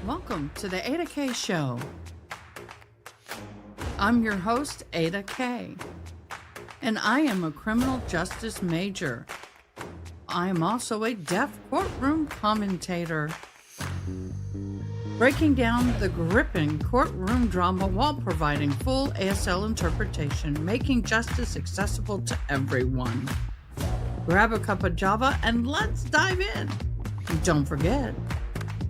Welcome to the Ada K Show. I'm your host, Ada K, and I am a criminal justice major. I am also a deaf courtroom commentator, breaking down the gripping courtroom drama while providing full ASL interpretation, making justice accessible to everyone. Grab a cup of Java and let's dive in. And don't forget,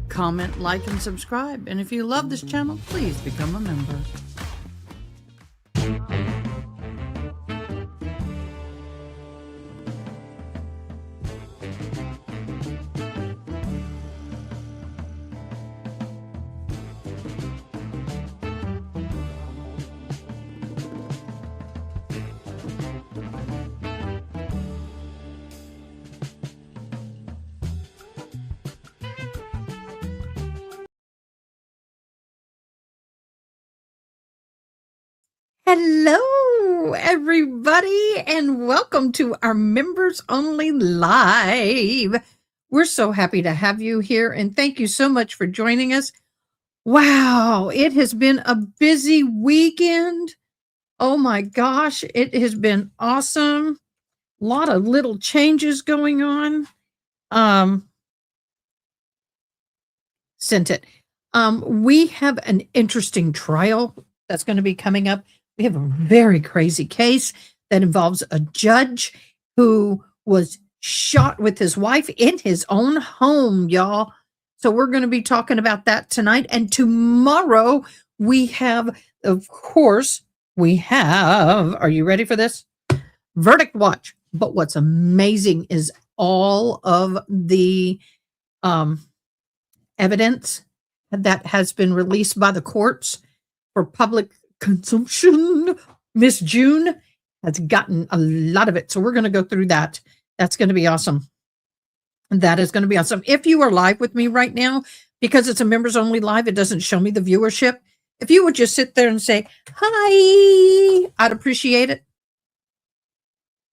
comment, like, and subscribe. And if you love this channel, please become a member. Hello, everybody, and welcome to our Members Only Live. We're so happy to have you here, and thank you so much for joining us. Wow, it has been a busy weekend. Oh my gosh, it has been awesome. A lot of little changes going on. Sent it. We have an interesting trial that's going to be coming up. We have a very crazy case that involves a judge who was shot with his wife in his own home, y'all. So we're going to be talking about that tonight. And tomorrow we have, of course, are you ready for this? Verdict Watch. But what's amazing is all of the evidence that has been released by the courts for public consumption. Miss June has gotten a lot of it. So we're going to go through that. That's going to be awesome. That is going to be awesome. If you are live with me right now, because it's a members only live, it doesn't show me the viewership. If you would just sit there and say, hi, I'd appreciate it.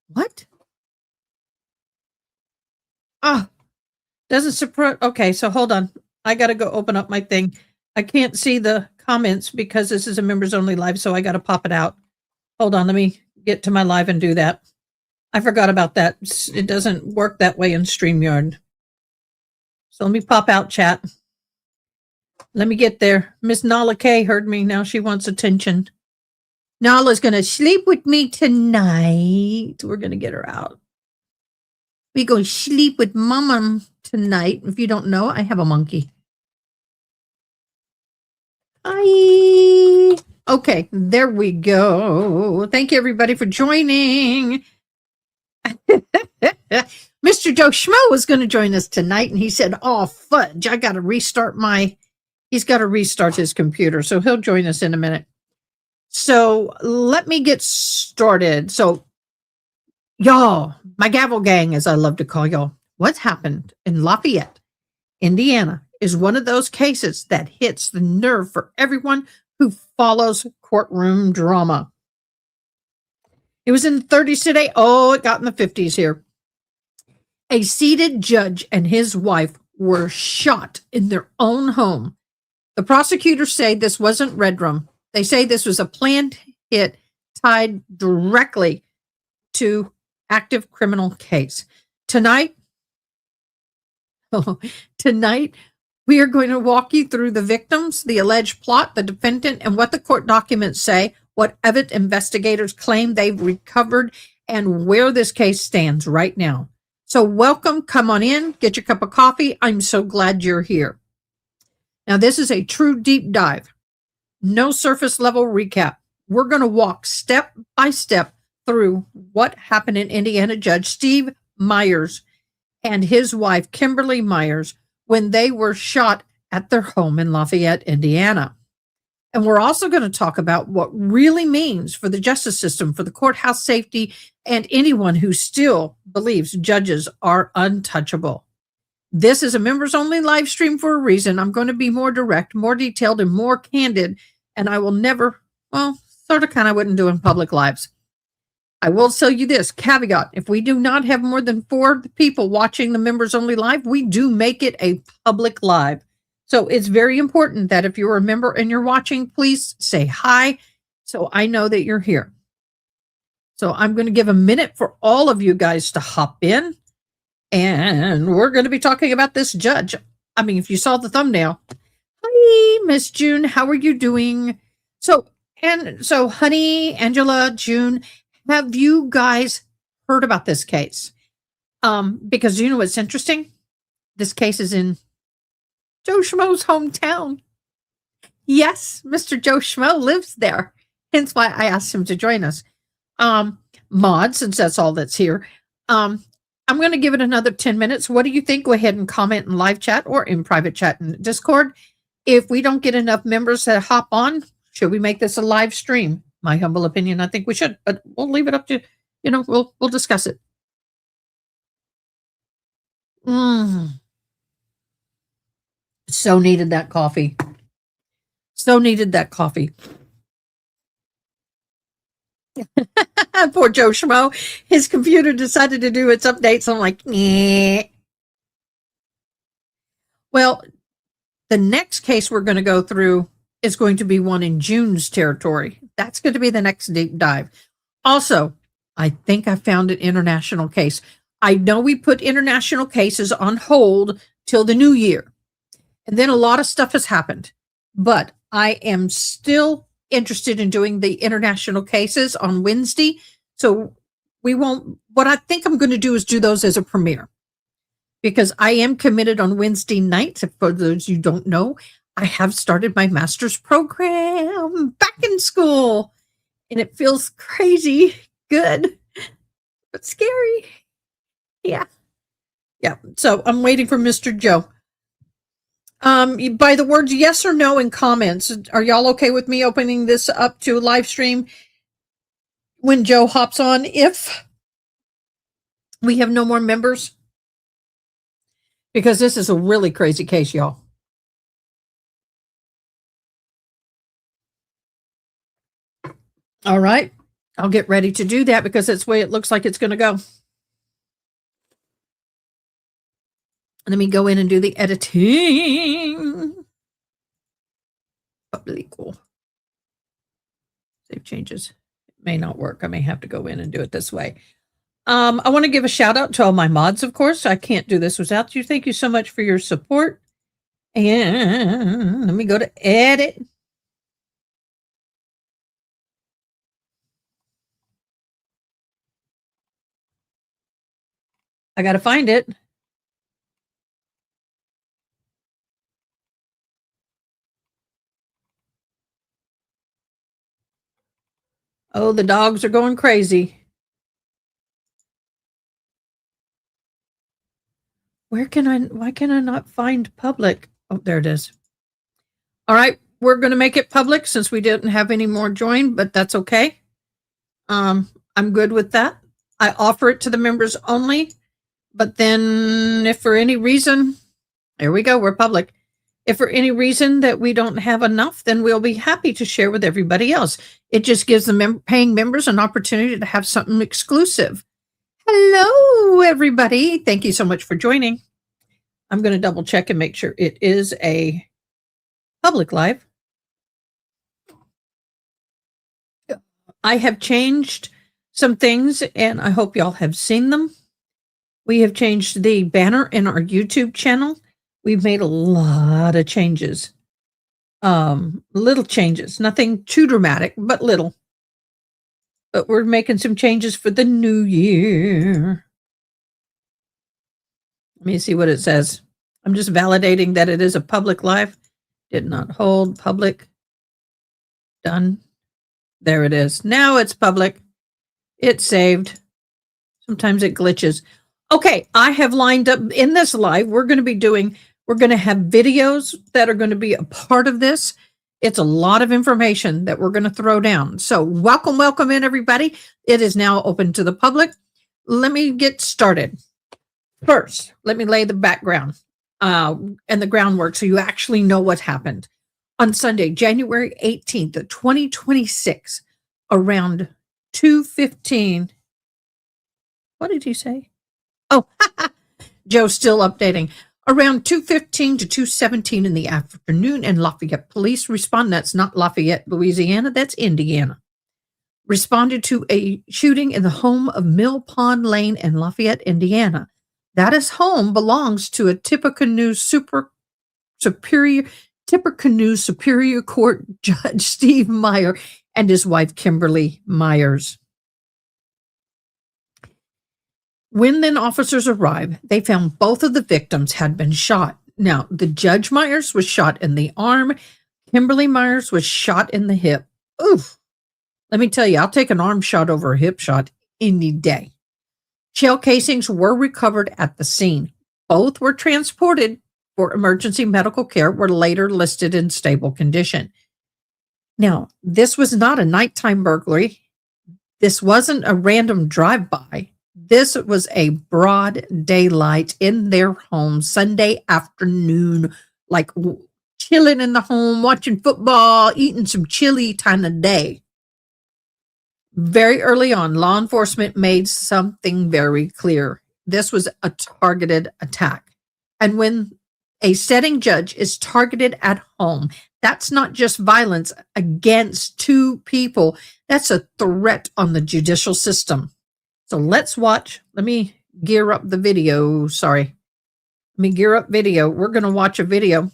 What? Oh, doesn't surprise. Okay, so hold on. I got to go open up my thing. I can't see the comments because this is a members only live, so I got to pop it out. Hold on, let me get to my live and do that. I forgot about that. It doesn't work that way in StreamYard. So let me pop out chat. Let me get there. Miss Nala K heard me. Now she wants attention. Nala's going to sleep with me tonight. We're going to get her out. We go sleep with Mama tonight. If you don't know, I have a monkey. Hi. Okay, there we go. Thank you, everybody, for joining. Mr. Joe Schmo was going to join us tonight, and he said, oh, fudge, I got to restart he's got to restart his computer, so he'll join us in a minute. So let me get started. So, y'all, my gavel gang, as I love to call y'all, what's happened in Lafayette, Indiana, is one of those cases that hits the nerve for everyone who follows courtroom drama. It was in the 30s today. Oh, it got in the 50s here. A seated judge and his wife were shot in their own home. The prosecutors say this wasn't redrum. They say this was a planned hit tied directly to active criminal case. Tonight, we are going to walk you through the victims, the alleged plot, the defendant, and what the court documents say, what evidence investigators claim they've recovered, and where this case stands right now. So welcome, come on in, get your cup of coffee. I'm so glad you're here. Now, this is a true deep dive. No surface level recap. We're going to walk step by step through what happened in Indiana. Judge Steve Myers and his wife, Kimberly Myers, when they were shot at their home in Lafayette, Indiana. And we're also going to talk about what really means for the justice system, for the courthouse safety, and anyone who still believes judges are untouchable. This is a members only live stream for a reason. I'm going to be more direct, more detailed, and more candid, and I will never, sort of kind of wouldn't do in public lives. I will tell you this caveat. If we do not have more than 4 people watching the members only live, we do make it a public live. So it's very important that if you're a member and you're watching, please say hi so I know that you're here. So I'm going to give a minute for all of you guys to hop in, and we're going to be talking about this judge. I mean, if you saw the thumbnail. Hi, Miss June. How are you doing? So, Honey, Angela, June, have you guys heard about this case? Because you know what's interesting? This case is in Joe Schmo's hometown. Yes, Mr. Joe Schmo lives there. Hence why I asked him to join us. Mod, since that's all that's here. I'm going to give it another 10 minutes. What do you think? Go ahead and comment in live chat or in private chat in Discord. If we don't get enough members to hop on, should we make this a live stream? My humble opinion, I think we should, but we'll leave it up to, we'll discuss it. So needed that coffee. So needed that coffee. Poor Joe Schmo. His computer decided to do its updates. I'm like, nah. Well, the next case we're going to go through is going to be one in June's territory. That's going to be the next deep dive. Also, I think I found an international case. I know we put international cases on hold till the new year. And then a lot of stuff has happened. But I am still interested in doing the international cases on Wednesday. So what I think I'm going to do is do those as a premiere. Because I am committed on Wednesday nights. For those you don't know, I have started my master's program back in school. And it feels crazy good, but scary. Yeah. So I'm waiting for Mr. Joe. By the words yes or no in comments, are y'all okay with me opening this up to a live stream when Joe hops on if we have no more members? Because this is a really crazy case, y'all. All right. I'll get ready to do that because that's the way it looks like it's going to go. Let me go in and do the editing. Really cool. Save changes. It may not work. I may have to go in and do it this way. I want to give a shout out to all my mods, of course. I can't do this without you. Thank you so much for your support. And let me go to edit. I got to find it. Oh, the dogs are going crazy. Why can I not find public? Oh, there it is. All right. We're going to make it public since we didn't have any more join, but that's okay. I'm good with that. I offer it to the members only, but then if for any reason, there we go, we're public. If for any reason that we don't have enough, then we'll be happy to share with everybody else. It just gives the paying members an opportunity to have something exclusive. Hello, everybody. Thank you so much for joining. I'm going to double check and make sure it is a public live. I have changed some things, and I hope y'all have seen them. We have changed the banner in our YouTube channel. We've made a lot of changes. Little changes, nothing too dramatic, but little. But we're making some changes for the new year. Let me see what it says. I'm just validating that it is a public live. Did not hold public. Done. There it is. Now it's public. It's saved. Sometimes it glitches. Okay, I have lined up in this live. We're going to have videos that are going to be a part of this. It's a lot of information that we're going to throw down. So welcome in, everybody. It is now open to the public. Let me get started. First, let me lay the background and the groundwork so you actually know what happened. On Sunday, January 18th, 2026, around 2:15. What did he say? Oh, Joe's still updating. Around 2:15 to 2:17 in the afternoon, and Lafayette police respond. That's not Lafayette, Louisiana, that's Indiana. Responded to a shooting in the home of Mill Pond Lane in Lafayette, Indiana. That is home belongs to a Tippecanoe Superior Court Judge Steve Meyer and his wife Kimberly Myers. When then officers arrived, they found both of the victims had been shot. Now, the Judge Myers was shot in the arm. Kimberly Myers was shot in the hip. Oof. Let me tell you, I'll take an arm shot over a hip shot any day. Shell casings were recovered at the scene. Both were transported for emergency medical care, were later listed in stable condition. Now, this was not a nighttime burglary. This wasn't a random drive-by. This was a broad daylight in their home Sunday afternoon, like chilling in the home, watching football, eating some chili kind of day. Very early on, law enforcement made something very clear. This was a targeted attack. And when a sitting judge is targeted at home, that's not just violence against two people. That's a threat on the judicial system. So let's watch. Let me gear up the video. Sorry. Let me gear up video. We're going to watch a video.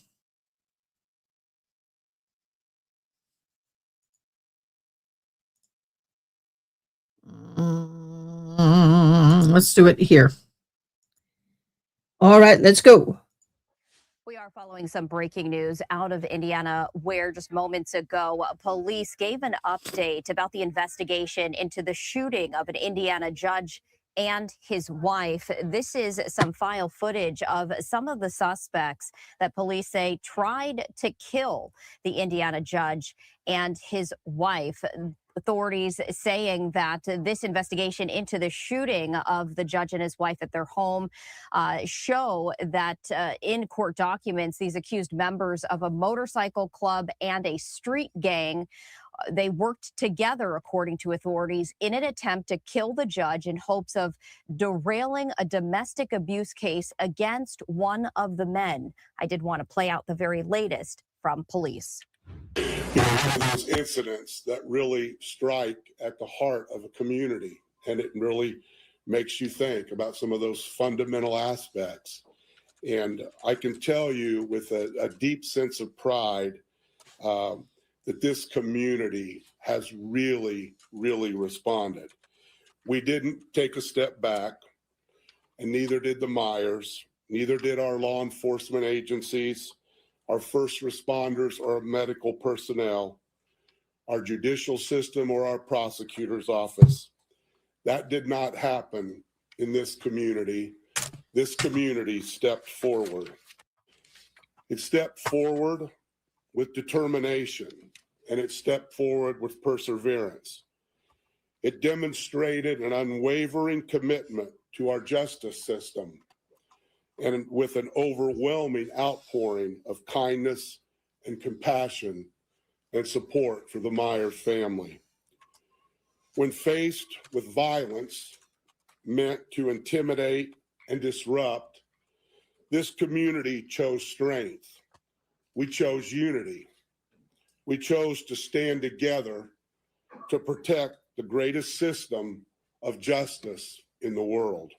Let's do it here. All right, let's go. We are following some breaking news out of Indiana, where just moments ago, police gave an update about the investigation into the shooting of an Indiana judge and his wife. This is some file footage of some of the suspects that police say tried to kill the Indiana judge and his wife. Authorities saying that this investigation into the shooting of the judge and his wife at their home show that in court documents, these accused members of a motorcycle club and a street gang, they worked together, according to authorities, in an attempt to kill the judge in hopes of derailing a domestic abuse case against one of the men. I did want to play out the very latest from police. One of those incidents that really strike at the heart of a community, and it really makes you think about some of those fundamental aspects. And I can tell you with a deep sense of pride that this community has really, really responded. We didn't take a step back, and neither did the Myers, neither did our law enforcement agencies, our first responders or medical personnel, our judicial system or our prosecutor's office. That did not happen in this community. This community stepped forward. It stepped forward with determination, and it stepped forward with perseverance. It demonstrated an unwavering commitment to our justice system, and with an overwhelming outpouring of kindness and compassion and support for the Myers family. When faced with violence meant to intimidate and disrupt, this community chose strength. We chose unity. We chose to stand together to protect the greatest system of justice in the world.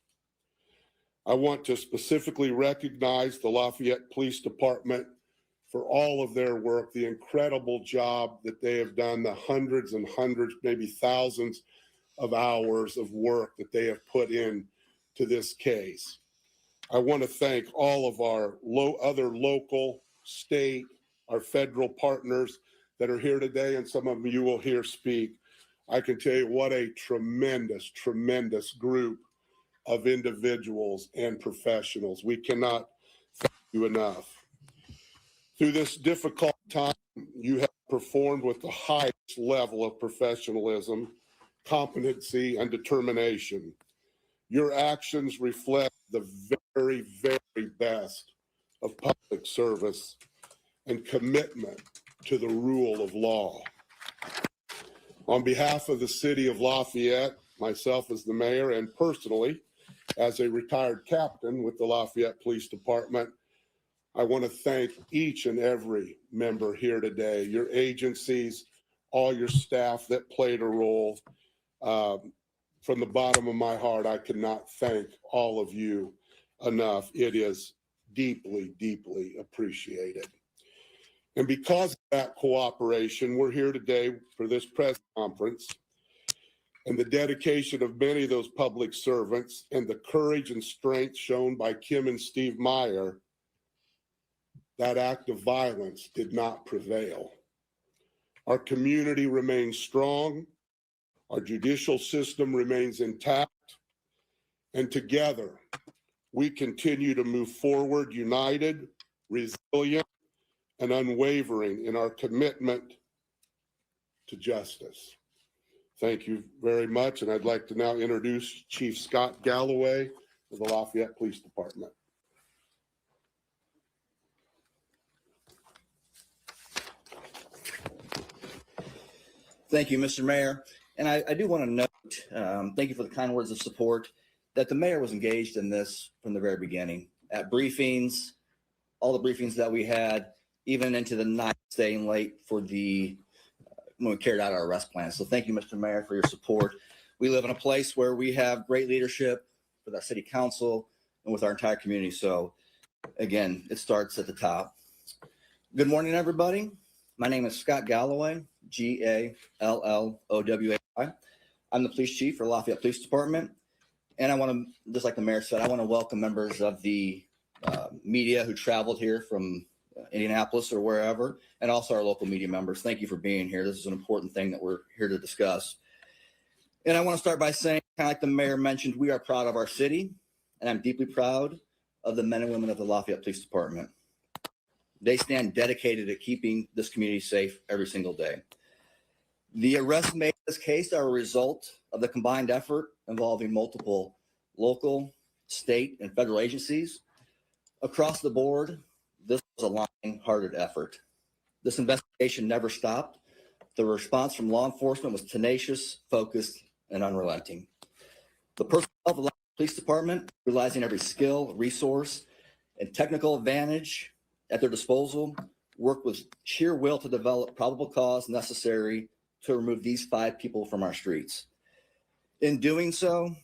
I want to specifically recognize the Lafayette Police Department for all of their work, the incredible job that they have done, the hundreds and hundreds, maybe thousands of hours of work that they have put in to this case. I want to thank all of our other local, state, our federal partners that are here today, and some of you will hear speak. I can tell you what a tremendous, tremendous group of individuals and professionals. We cannot thank you enough. Through this difficult time, you have performed with the highest level of professionalism, competency, and determination. Your actions reflect the very, very best of public service and commitment to the rule of law. On behalf of the city of Lafayette, myself as the mayor, and personally as a retired captain with the Lafayette Police Department, I want to thank each and every member here today, your agencies, all your staff that played a role. From the bottom of my heart, I could not thank all of you enough. It is deeply, deeply appreciated. And because of that cooperation, we're here today for this press conference, and the dedication of many of those public servants and the courage and strength shown by Kim and Steve Meyer, that act of violence did not prevail. Our community remains strong, our judicial system remains intact, and together we continue to move forward united, resilient, and unwavering in our commitment to justice. Thank you very much, and I'd like to now introduce Chief Scott Galloway of the Lafayette Police Department. Thank you, Mr. Mayor. And I do want to note, thank you for the kind words of support, that the mayor was engaged in this from the very beginning. At briefings, all the briefings that we had, even into the night, staying late for when we carried out our arrest plan. So thank you, Mr. Mayor, for your support. We live in a place where we have great leadership with our city council and with our entire community. So again, it starts at the top. Good morning, everybody. My name is Scott Galloway, Galloway. I'm the police chief for Lafayette Police Department. And I want to, just like the mayor said, I want to welcome members of the media who traveled here from Indianapolis or wherever, and also our local media members. Thank you for being here. This is an important thing that we're here to discuss. And I want to start by saying, kind of like the mayor mentioned, we are proud of our city, and I'm deeply proud of the men and women of the Lafayette Police Department. They stand dedicated to keeping this community safe every single day. The arrests made in this case are a result of the combined effort involving multiple local, state, and federal agencies. Across the board, this was a lion-hearted effort. This investigation never stopped. The response from law enforcement was tenacious, focused, and unrelenting. The personnel of the police department, utilizing every skill, resource, and technical advantage at their disposal, worked with sheer will to develop probable cause necessary to remove these 5 people from our streets. In doing so,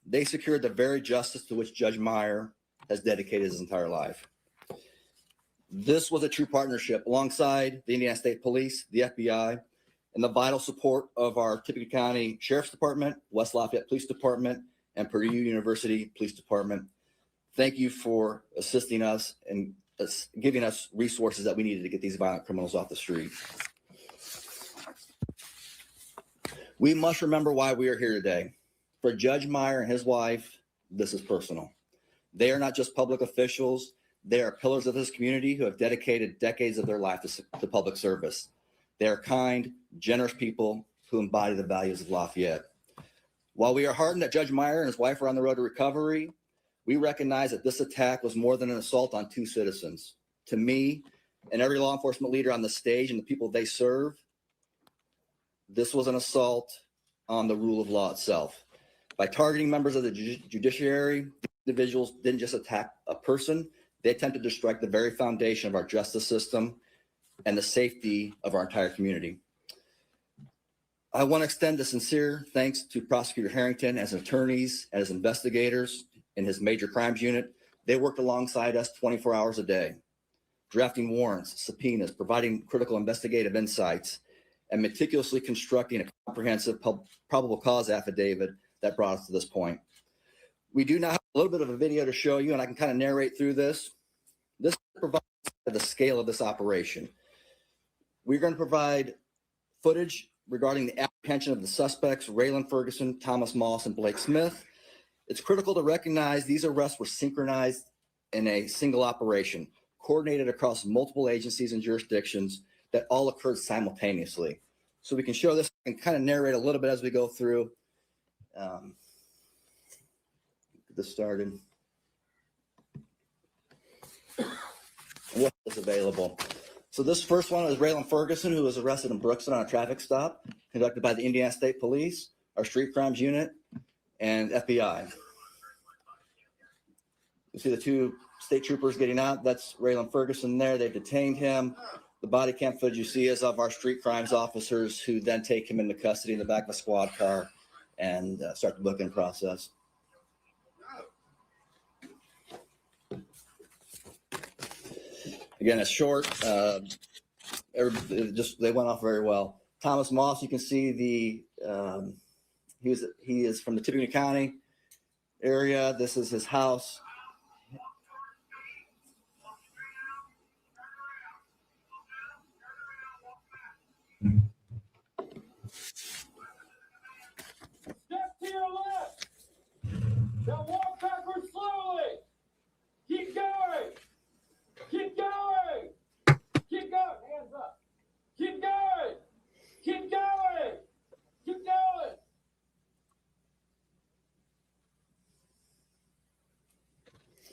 they secured the very justice to which Judge Meyer has dedicated his entire life. This was a true partnership alongside the Indiana State Police, the FBI, and the vital support of our Tippecanoe County Sheriff's Department, West Lafayette Police Department, and Purdue University Police Department. Thank you for assisting us and giving us resources that we needed to get these violent criminals off the street. We must remember why we are here today. For Judge Meyer and his wife, this is personal. They are not just public officials. They are pillars of this community who have dedicated decades of their life to public service. They are kind, generous people who embody the values of Lafayette. While we are heartened that Judge Meyer and his wife are on the road to recovery, we recognize that this attack was more than an assault on 2 citizens. To me and every law enforcement leader on the stage and the people they serve, this was an assault on the rule of law itself. By targeting members of the judiciary, the individuals didn't just attack a person, they attempted to strike the very foundation of our justice system and the safety of our entire community. I want to extend a sincere thanks to Prosecutor Harrington, as attorneys, as investigators in his major crimes unit. They worked alongside us 24 hours a day, drafting warrants, subpoenas, providing critical investigative insights, and meticulously constructing a comprehensive probable cause affidavit that brought us to this point. We do now have a little bit of a video to show you, and I can kind of narrate through this. This provides the scale of this operation. We're going to provide footage regarding the apprehension of the suspects, Raylan Ferguson, Thomas Moss, and Blake Smith. It's critical to recognize these arrests were synchronized in a single operation, coordinated across multiple agencies and jurisdictions that all occurred simultaneously. So we can show this and kind of narrate a little bit as we go through. Get this started. What is available? So this first one is Raylan Ferguson, who was arrested in Brookston on a traffic stop conducted by the Indiana State Police, our street crimes unit, and FBI. You see the 2 state troopers getting out. That's Raylan Ferguson there. They detained him. The body cam footage you see is of our street crimes officers who then take him into custody in the back of a squad car and start the booking process. Again, it's short. They went off very well. Thomas Moss, you can see he is from the Tippecanoe County area. This is his house. Step to your left. Now walk backwards slowly. Keep going. Keep going. Keep going. Hands up. Keep going. Keep going. Keep going.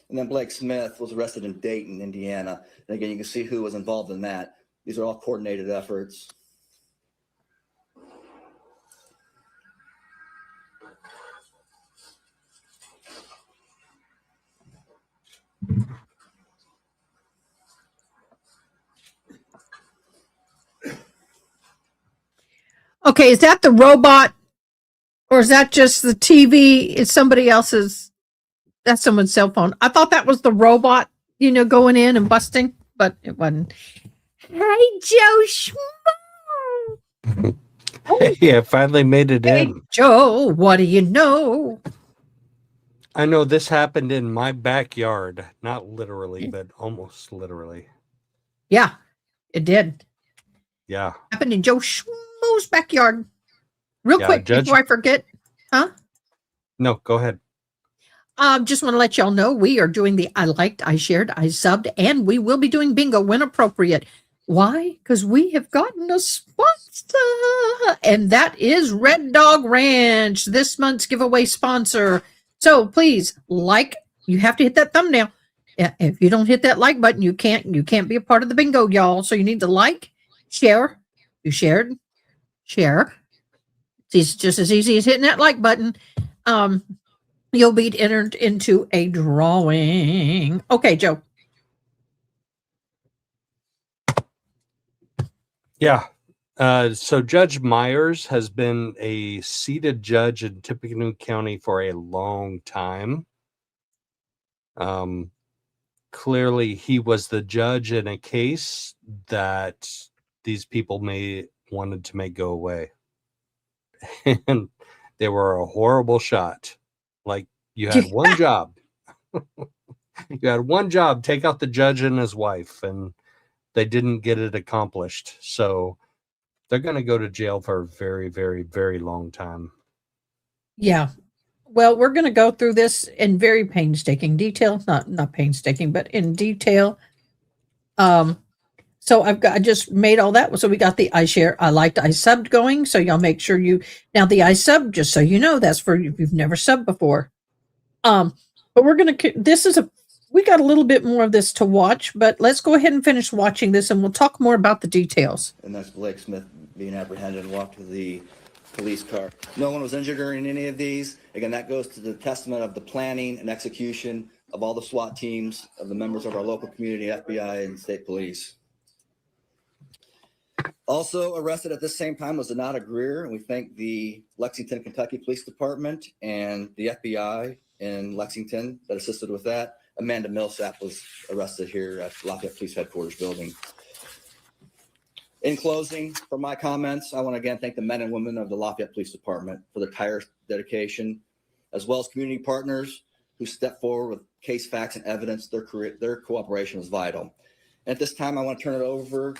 And then Blake Smith was arrested in Dayton, Indiana. And again, you can see who was involved in that. These are all coordinated efforts. Okay, is that the robot or is that just the TV? It's somebody else's, that's someone's cell phone. I thought that was the robot, going in and busting, but it wasn't. Hey, Joe Schmo. Hey, I finally made it Hey, in. Joe, what do you know? I know this happened in my backyard. Not literally, but almost literally. Yeah, it did. Yeah. Happened in Joe Schmo's backyard. Real Yeah, quick, Judge- before I forget. No, go ahead. Just want to let y'all know we are doing the I liked, I shared, I subbed, and we will be doing bingo when appropriate. Why? Because we have gotten a sponsor, and that is Red Dog Ranch, this month's giveaway sponsor. So please, you have to hit that thumbnail. If you don't hit that like button, you can't be a part of the bingo, y'all. So you need to share. You shared, share. It's just as easy as hitting that like button. You'll be entered into a drawing. Okay, Joe. Yeah. So Judge Myers has been a seated judge in Tippecanoe County for a long time. Clearly, he was the judge in a case that these people wanted to make go away. And they were a horrible shot. Like, you had one job. You had one job, take out the judge and his wife, and they didn't get it accomplished. So they're going to go to jail for a very, very, very long time. Yeah. Well, we're going to go through this in very painstaking detail. Not painstaking, but in detail. So I just made all that. So we got the I share, I liked, I subbed going. So y'all make sure now the I sub, just so you know, that's for you if you've never subbed before. But we're going to, we got a little bit more of this to watch, but let's go ahead and finish watching this and we'll talk more about the details. And that's Blake Smith being apprehended and walked to the police car. No one was injured during any of these. Again, that goes to the testament of the planning and execution of all the SWAT teams, of the members of our local community, FBI, and state police. Also arrested at this same time was Donata Greer, and we thank the Lexington, Kentucky Police Department and the FBI in Lexington that assisted with that. Amanda Millsap was arrested here at Lafayette Police Headquarters building. In closing, for my comments, I want to again thank the men and women of the Lafayette Police Department for their tireless dedication, as well as community partners who stepped forward with case facts and evidence. Their cooperation was vital. And at this time, I want to turn it over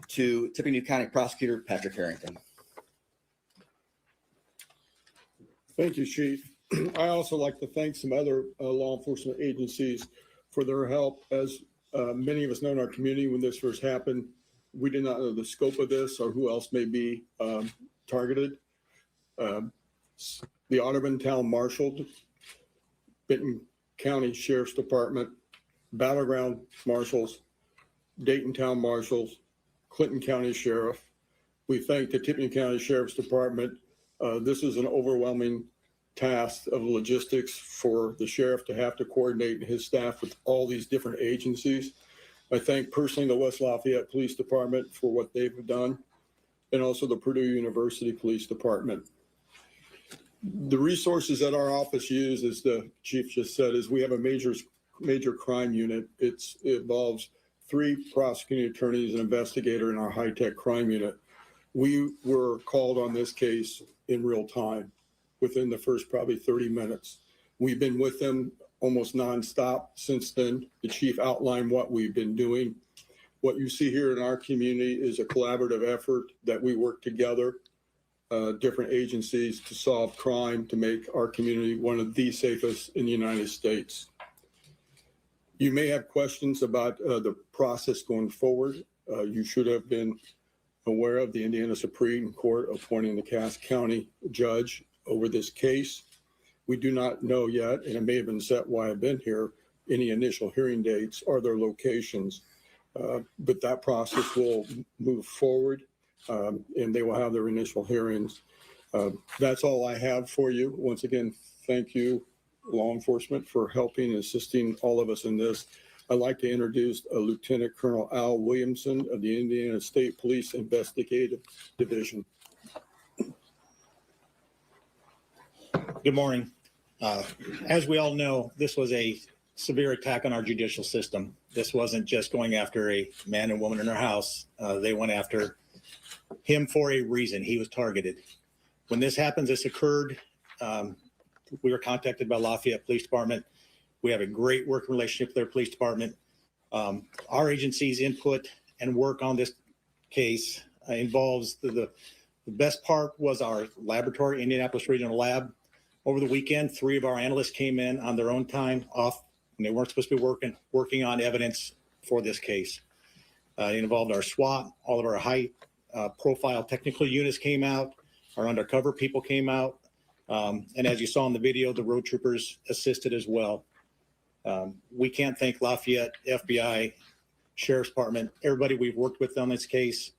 to Tippecanoe County Prosecutor Patrick Harrington. Thank you, Chief. I also like to thank some other law enforcement agencies for their help. As many of us know in our community, when this first happened, we did not know the scope of this or who else may be targeted. The Audubon Town Marshal, Benton County Sheriff's Department, Battleground Marshals, Dayton Town Marshals, Clinton County Sheriff. We thank the Tippecanoe County Sheriff's Department. This is an overwhelming task of logistics for the sheriff to have to coordinate his staff with all these different agencies. I thank personally the West Lafayette Police Department for what they've done, and also the Purdue University Police Department. The resources that our office uses, as the chief just said, is we have a major crime unit. It involves 3 prosecuting attorneys, an investigator, in our high-tech crime unit. We were called on this case in real time within the first probably 30 minutes. We've been with them almost nonstop since then. The chief outlined what we've been doing. What you see here in our community is a collaborative effort that we work together, different agencies, to solve crime, to make our community one of the safest in the United States. You may have questions about the process going forward. You should have been aware of the Indiana Supreme Court appointing the Cass County judge over this case. We do not know yet, and it may have been set while I've been here, any initial hearing dates or their locations. But that process will move forward, and they will have their initial hearings. That's all I have for you. Once again, thank you, law enforcement, for helping and assisting all of us in this. I'd like to introduce Lieutenant Colonel Al Williamson of the Indiana State Police Investigative Division. Good morning. As we all know, this was a severe attack on our judicial system. This wasn't just going after a man and woman in their house. They went after him for a reason. He was targeted. When this happens, this occurred, we were contacted by Lafayette Police Department. We have a great working relationship with their police department. Our agency's input and work on this case involves the best part was our laboratory, Indianapolis Regional Lab. Over the weekend, 3 of our analysts came in on their own time off, and they weren't supposed to be working on evidence for this case. It involved our SWAT, all of our high profile technical units came out, our undercover people came out, and as you saw in the video, the road troopers assisted as well. We can't thank Lafayette, FBI, Sheriff's Department, everybody we've worked with on this case.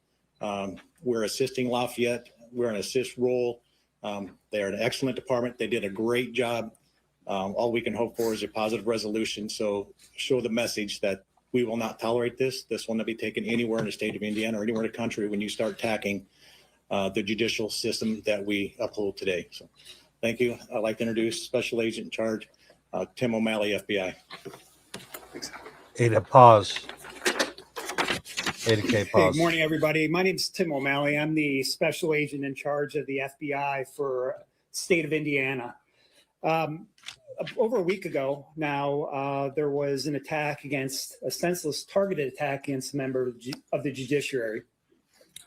We're assisting Lafayette. We're in an assist role. They are an excellent department. They did a great job. All we can hope for is a positive resolution. So show the message that we will not tolerate this. This will not be taken anywhere in the state of Indiana or anywhere in the country when you start attacking the judicial system that we uphold today. So thank you. I'd like to introduce Special Agent in Charge, Tim O'Malley, FBI. Ada, pause. Ada K, pause. Good morning, everybody. My name is Tim O'Malley. I'm the special agent in charge of the FBI for state of Indiana. Over a week ago now, there was an attack against, a senseless targeted attack against a member of the judiciary.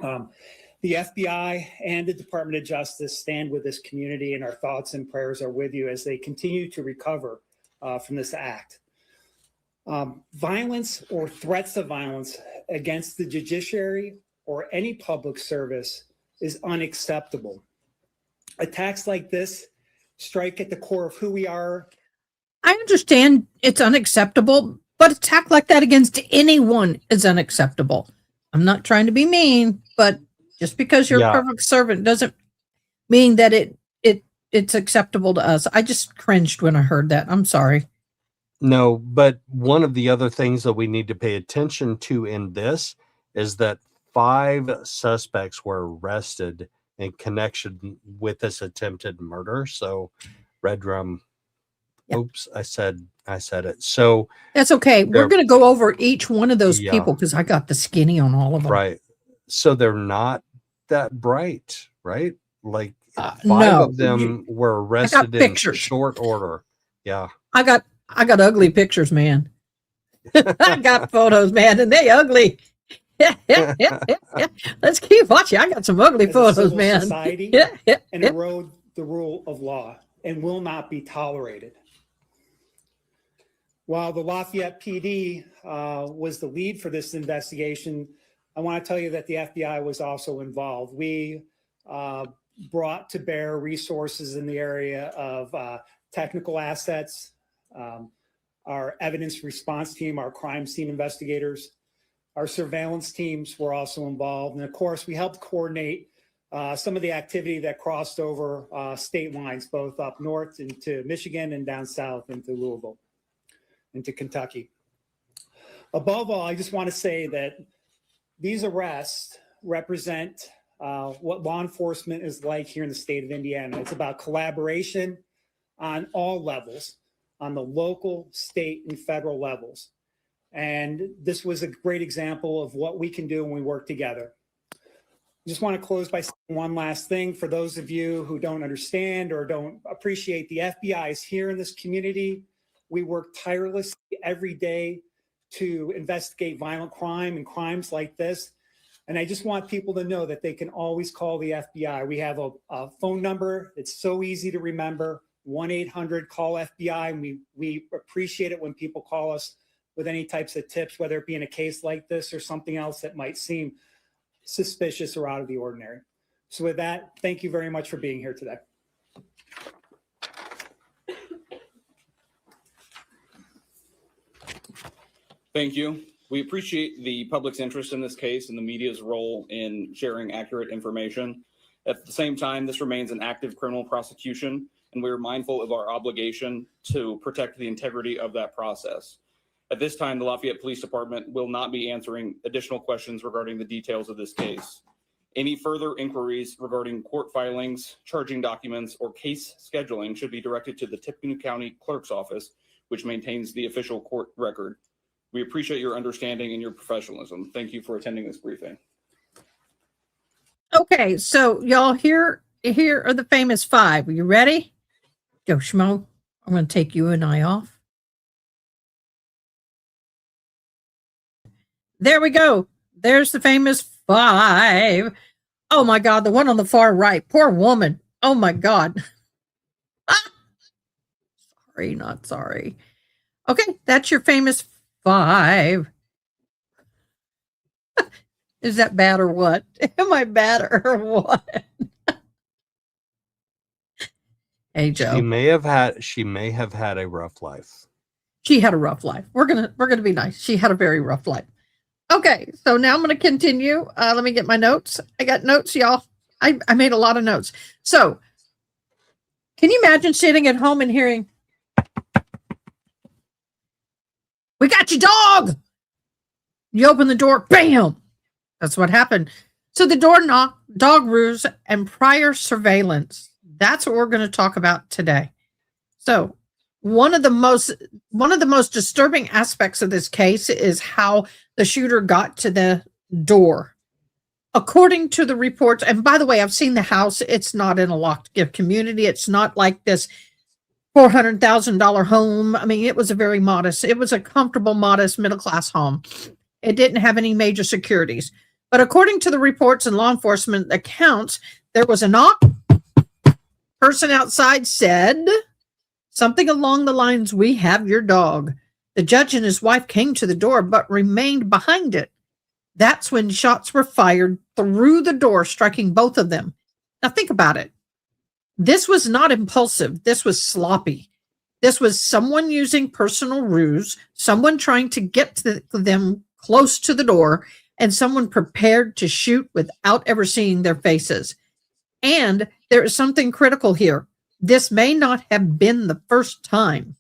The FBI and the Department of Justice stand with this community, and our thoughts and prayers are with you as they continue to recover from this act. Violence or threats of violence against the judiciary or any public service is unacceptable. Attacks like this strike at the core of who we are. I understand it's unacceptable, but attack like that against anyone is unacceptable. I'm not trying to be mean, but just because you're a public servant doesn't mean that it's acceptable to us. I just cringed when I heard that. I'm sorry. No, but one of the other things that we need to pay attention to in this is that 5 suspects were arrested in connection with this attempted murder. So Red Drum, oops, I said it. So that's okay. We're going to go over each one of those people because I got the skinny on all of them. Right. So they're not that bright, right? Like 5 of them were arrested in short order. Yeah. I got ugly pictures, man. I got photos, man, and they ugly. Yeah. Let's keep watching. I got some ugly photos, man. Society and erode the rule of law and will not be tolerated. While the Lafayette PD was the lead for this investigation, I want to tell you that the FBI was also involved. We brought to bear resources in the area of technical assets, our evidence response team, our crime scene investigators, our surveillance teams were also involved. And of course, we helped coordinate some of the activity that crossed over state lines, both up north into Michigan and down south into Louisville, into Kentucky. Above all, I just want to say that these arrests represent what law enforcement is like here in the state of Indiana. It's about collaboration on all levels, on the local, state, and federal levels. And this was a great example of what we can do when we work together. I just want to close by saying one last thing. For those of you who don't understand or don't appreciate, the FBI is here in this community. We work tirelessly every day to investigate violent crime and crimes like this. And I just want people to know that they can always call the FBI. We have a phone number. It's so easy to remember, 1-800-CALL-FBI. And we appreciate it when people call us with any types of tips, whether it be in a case like this or something else that might seem suspicious or out of the ordinary. So with that, thank you very much for being here today. Thank you. We appreciate the public's interest in this case and the media's role in sharing accurate information. At the same time, this remains an active criminal prosecution, and we are mindful of our obligation to protect the integrity of that process. At this time, the Lafayette Police Department will not be answering additional questions regarding the details of this case. Any further inquiries regarding court filings, charging documents, or case scheduling should be directed to the Tippecanoe County Clerk's Office, which maintains the official court record. We appreciate your understanding and your professionalism. Thank you for attending this briefing. Okay, so y'all here are the famous five. Are you ready? Go, Schmo. I'm going to take you and I off. There we go. There's the famous five. Oh my God, the one on the far right. Poor woman. Oh my God. Sorry, not sorry. Okay, that's your famous five. Is that bad or what? Am I bad or what? Hey, Joe. She may have had a rough life. She had a rough life. We're gonna be nice. She had a very rough life. Okay, so now I'm gonna continue. Let me get my notes. I got notes, y'all. I made a lot of notes. So, can you imagine sitting at home and hearing, "We got your dog"? You open the door, bam. That's what happened. So the door knock, dog ruse, and prior surveillance. That's what we're going to talk about today. So one of the most disturbing aspects of this case is how the shooter got to the door. According to the reports, and by the way, I've seen the house. It's not in a locked gift community. It's not like this $400,000 home. I mean, it was a comfortable, modest middle-class home. It didn't have any major securities. But according to the reports and law enforcement accounts, there was a knock. Person outside said something along the lines, "We have your dog." The judge and his wife came to the door but remained behind it. That's when shots were fired through the door, striking both of them. Now think about it. This was not impulsive. This was sloppy. This was someone using personal ruse, someone trying to get to them close to the door, and someone prepared to shoot without ever seeing their faces. And there is something critical here. This may not have been the first time,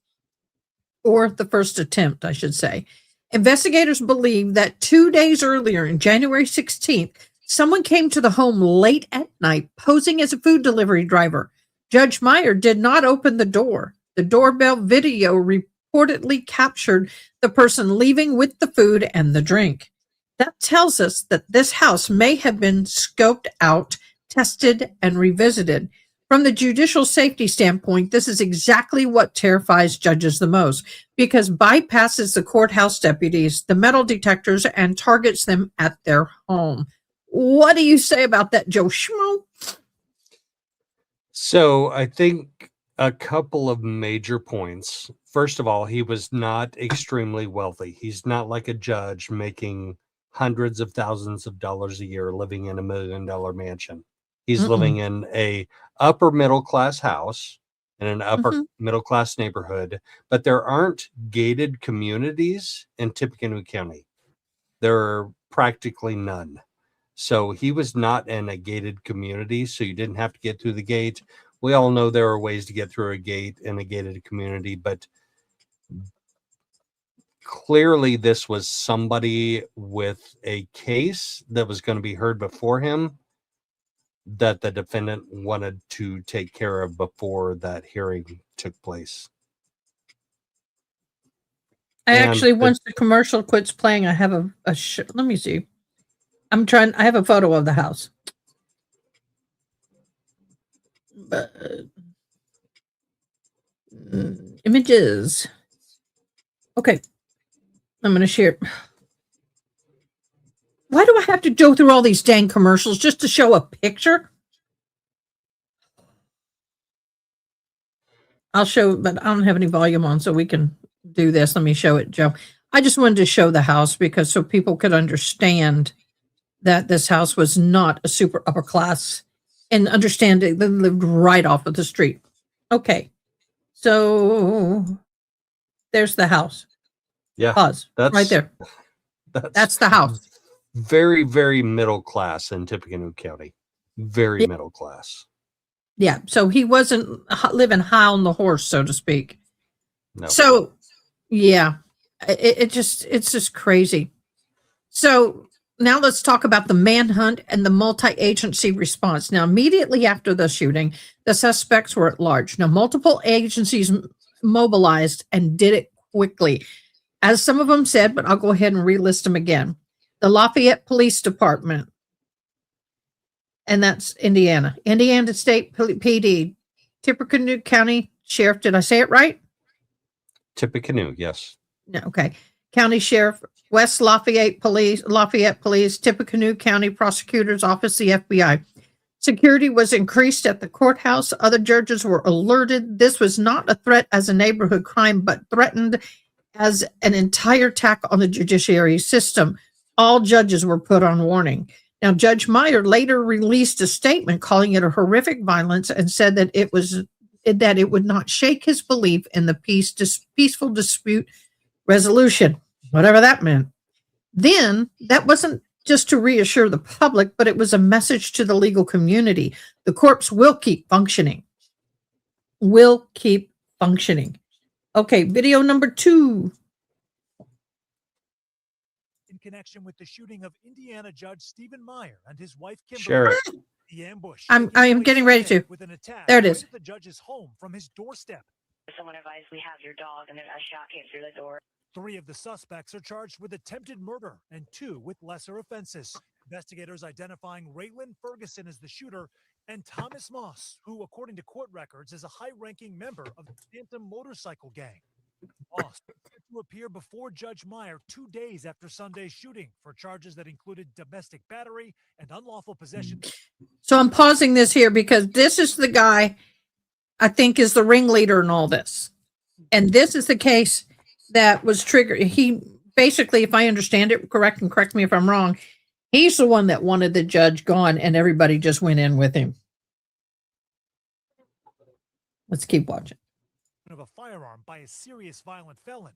or the first attempt, I should say. Investigators believe that 2 days earlier, on January 16th, someone came to the home late at night posing as a food delivery driver. Judge Meyer did not open the door. The doorbell video reportedly captured the person leaving with the food and the drink. That tells us that this house may have been scoped out, tested, and revisited. From the judicial safety standpoint, this is exactly what terrifies judges the most, because bypasses the courthouse deputies, the metal detectors, and targets them at their home. What do you say about that, Joe Schmo? So I think a couple of major points. First of all, he was not extremely wealthy. He's not like a judge making hundreds of thousands of dollars a year living in $1 million mansion. He's living in a upper middle class house in an upper middle class neighborhood, but there aren't gated communities in Tippecanoe County. There are practically none. So he was not in a gated community, so you didn't have to get through the gate. We all know there are ways to get through a gate in a gated community, but clearly this was somebody with a case that was going to be heard before him that the defendant wanted to take care of before that hearing took place. I And actually, the- once the commercial quits playing, I have let me see. I have a photo of the house. Images. Okay. I'm going to share. Why do I have to go through all these dang commercials just to show a picture? I'll show, but I don't have any volume on, so we can do this. Let me show it, Joe. I just wanted to show the house because so people could understand that this house was not a super upper class and understand it. They lived right off of the street. Okay. So there's the house. yeah, Pause. that's Right there. That's the house. Very, very middle class in Tippecanoe County. Very Yeah. middle class. Yeah. So he wasn't living high on the horse, so to speak. No. So, yeah, it's just crazy. So now let's talk about the manhunt and the multi-agency response. Now, immediately after the shooting, the suspects were at large. Now, multiple agencies mobilized and did it quickly. As some of them said, but I'll go ahead and relist them again. The Lafayette Police Department, and that's Indiana. Indiana State PD, Tippecanoe County Sheriff. Did I say it right? Tippecanoe, yes. No, okay. County Sheriff, West Lafayette Police, Tippecanoe County Prosecutor's Office, the FBI. Security was increased at the courthouse. Other judges were alerted. This was not a threat as a neighborhood crime, but threatened as an entire attack on the judiciary system. All judges were put on warning. Now, Judge Meyer later released a statement calling it a horrific violence and said that it would not shake his belief in the peaceful dispute resolution, whatever that meant. Then that wasn't just to reassure the public, but it was a message to the legal community. The courts will keep functioning. Will keep functioning. Okay, video number 2. In connection with the shooting of Indiana Judge Stephen Meyer and his wife Kimberly. Share it. The ambush. I am getting ready to. With an attack There it is. right at the judge's home from his doorstep. Someone advised we have your dog and a shot came through the door. 3 of the suspects are charged with attempted murder and 2 with lesser offenses. Investigators identifying Raylan Ferguson as the shooter and Thomas Moss, who, according to court records, is a high-ranking member of the Phantom Motorcycle Gang. Moss set to appear before Judge Meyer 2 days after Sunday's shooting for charges that included domestic battery and unlawful possession. So I'm pausing this here because this is the guy I think is the ringleader in all this. And this is the case that was triggered. He basically, if I understand it correct, and correct me if I'm wrong, he's the one that wanted the judge gone and everybody just went in with him. Let's keep watching. Of a firearm by a serious violent felon.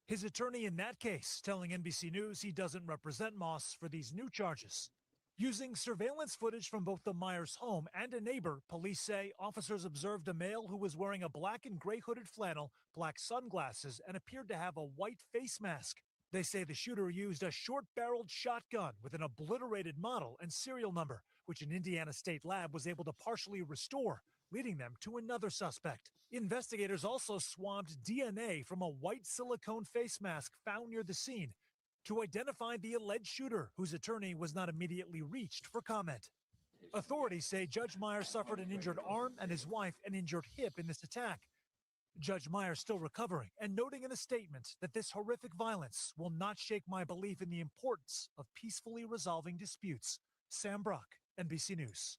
His attorney in that case telling NBC News he doesn't represent Moss for these new charges. Using surveillance footage from both the Myers home and a neighbor, police say officers observed a male who was wearing a black and gray hooded flannel, black sunglasses, and appeared to have a white face mask. They say the shooter used a short-barreled shotgun with an obliterated model and serial number, which an Indiana State lab was able to partially restore, leading them to another suspect. Investigators also swabbed DNA from a white silicone face mask found near the scene to identify the alleged shooter, whose attorney was not immediately reached for comment. Authorities say Judge Meyer suffered an injured arm and his wife an injured hip in this attack. Judge Meyer still recovering and noting in a statement that this horrific violence will not shake my belief in the importance of peacefully resolving disputes. Sam Brock, NBC News.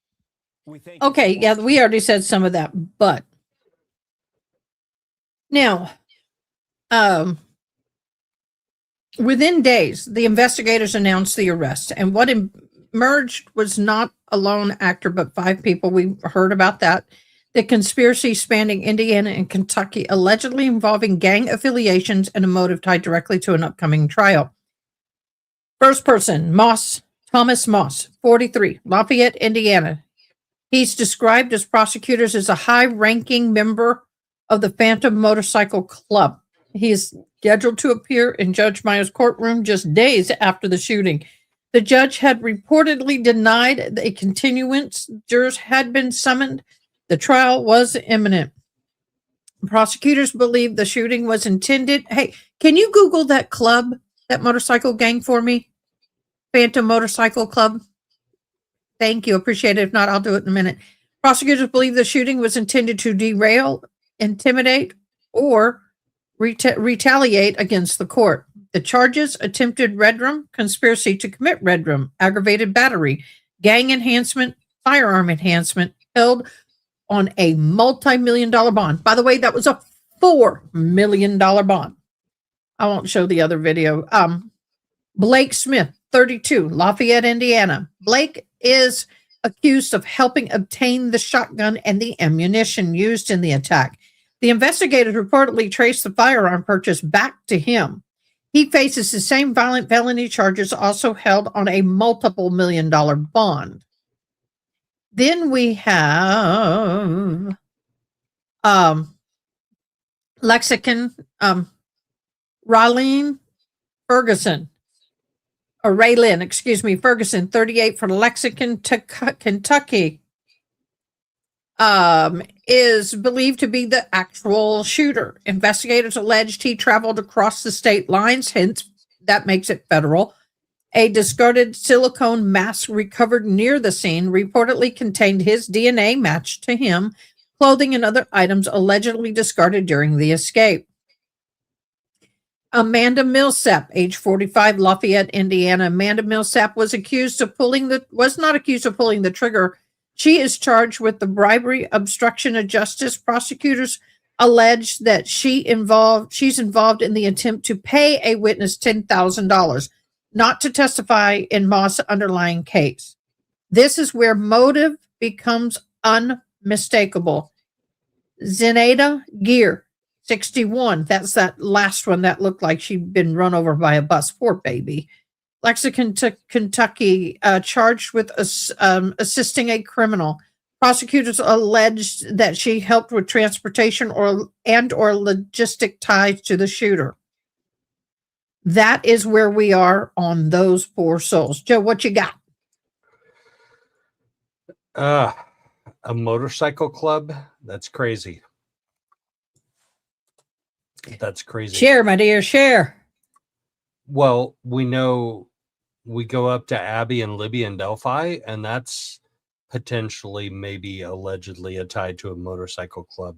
Okay, yeah, we already said some of that, but now, within days, the investigators announced the arrest, and what emerged was not a lone actor, but 5 people. We heard about that. The conspiracy spanning Indiana and Kentucky, allegedly involving gang affiliations and a motive tied directly to an upcoming trial. First person, Moss Thomas Moss, 43, Lafayette, Indiana. He's described as prosecutors as a high-ranking member of the Phantom Motorcycle Club. He is scheduled to appear in Judge Meyer's courtroom just days after the shooting. The judge had reportedly denied a continuance. Jurors had been summoned. The trial was imminent. Prosecutors believe the shooting was intended. Hey, can you Google that club, that motorcycle gang for me? Phantom Motorcycle Club. Thank you. Appreciate it. If not, I'll do it in a minute. Prosecutors believe the shooting was intended to derail, intimidate, or retaliate against the court. The charges: attempted redrum, conspiracy to commit redrum, aggravated battery, gang enhancement, firearm enhancement, held on a multi-million-dollar bond. By the way, that was a $4 million bond. I won't show the other video. Blake Smith, 32, Lafayette, Indiana. Blake is accused of helping obtain the shotgun and the ammunition used in the attack. The investigators reportedly traced the firearm purchase back to him. He faces the same violent felony charges, also held on a multiple $1-million bond. Then we have Lexicon, Raylene Ferguson, or Raylyn, excuse me, Ferguson, 38, from Lexington, Kentucky, is believed to be the actual shooter. Investigators alleged he traveled across the state lines, hence that makes it federal. A discarded silicone mask recovered near the scene reportedly contained his DNA matched to him, clothing and other items allegedly discarded during the escape. Amanda Millsap, age 45, Lafayette, Indiana. Amanda Millsap was not accused of pulling the trigger. She is charged with the bribery, obstruction of justice. Prosecutors allege that she's involved in the attempt to pay a witness $10,000 not to testify in Moss' underlying case. This is where motive becomes unmistakable. Zenaida Gear, 61. That's that last one that looked like she'd been run over by a bus. Poor baby. Lexington, Kentucky, charged with assisting a criminal. Prosecutors alleged that she helped with transportation or logistic ties to the shooter. That is where we are on those poor souls. Joe, what you got? A motorcycle club? That's crazy. That's crazy. Share, my dear, share. Well, we know we go up to Abbey and Libby and Delphi, and that's potentially, maybe allegedly, tied to a motorcycle club,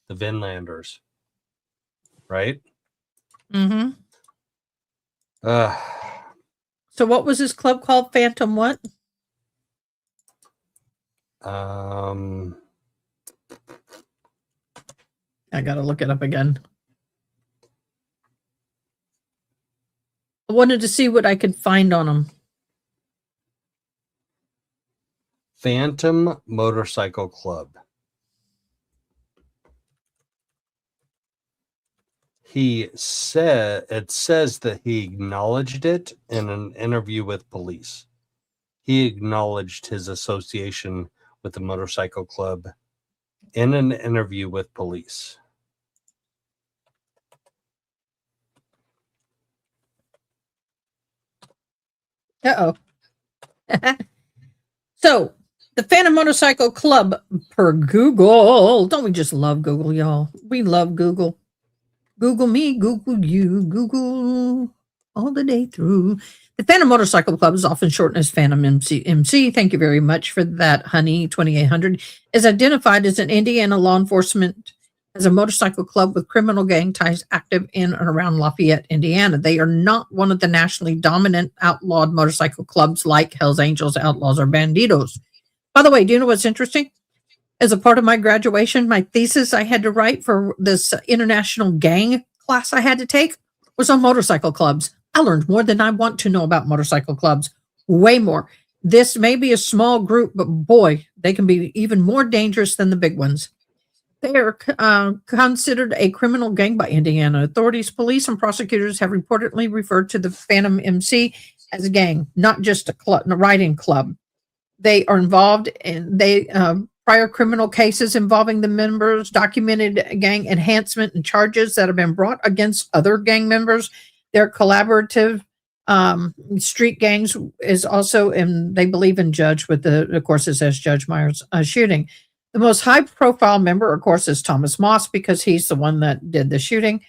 the Vinlanders, right? Mm-hmm. So what was this club called? Phantom what? I gotta look it up again. I wanted to see what I could find on them. Phantom Motorcycle Club. It says that he acknowledged it in an interview with police. He acknowledged his association with the motorcycle club in an interview with police. Uh-oh. So, the Phantom Motorcycle Club, per Google. Don't we just love Google, y'all? We love Google. Google me, Google you, Google all the day through. The Phantom Motorcycle Club is often shortened as Phantom MC. Thank you very much for that, honey. 2800 is identified as an Indiana law enforcement as a motorcycle club with criminal gang ties active in and around Lafayette, Indiana. They are not one of the nationally dominant outlawed motorcycle clubs like Hells Angels, Outlaws, or Bandidos. By the way, do you know what's interesting? As a part of my graduation, my thesis I had to write for this international gang class I had to take was on motorcycle clubs. I learned more than I want to know about motorcycle clubs. Way more. This may be a small group, but boy, they can be even more dangerous than the big ones. They are considered a criminal gang by Indiana authorities. Police and prosecutors have reportedly referred to the Phantom MC as a gang, not just a club, a riding club. They are involved in prior criminal cases involving the members, documented gang enhancement and charges that have been brought against other gang members. Their collaborative street gangs is also, and they believe in Judge with of course, it says Judge Myers shooting. The most high profile member, of course, is Thomas Moss because he's the one that did the shooting.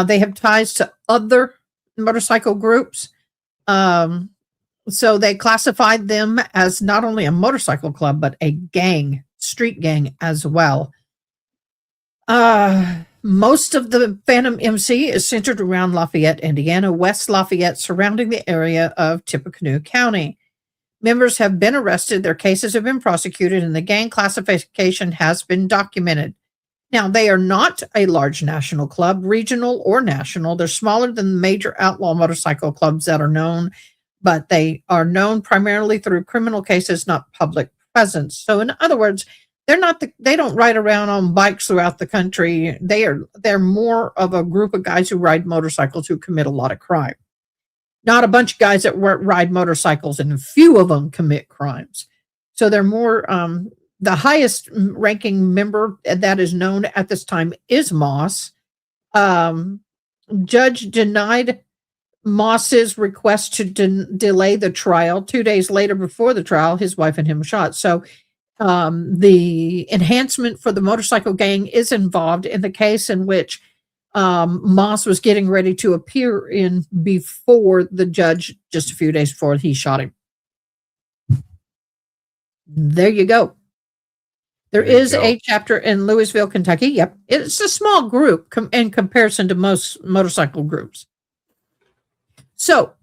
They have ties to other motorcycle groups. So they classified them as not only a motorcycle club, but a gang, street gang as well. Most of the Phantom MC is centered around Lafayette, Indiana, West Lafayette, surrounding the area of Tippecanoe County. Members have been arrested, their cases have been prosecuted, and the gang classification has been documented. Now, they are not a large national club, regional or national. They're smaller than the major outlaw motorcycle clubs that are known, but they are known primarily through criminal cases, not public presence. So in other words, they don't ride around on bikes throughout the country. They're more of a group of guys who ride motorcycles who commit a lot of crime. Not a bunch of guys that ride motorcycles, and a few of them commit crimes. So they're more, the highest ranking member that is known at this time is Moss. Judge denied Moss's request to delay the trial. 2 days later, before the trial, his wife and him were shot. So the enhancement for the motorcycle gang is involved in the case in which Moss was getting ready to appear in before the judge, just a few days before he shot him. There you go. There is a chapter in Louisville, Kentucky. Yep. It's a small group in comparison to most motorcycle groups. So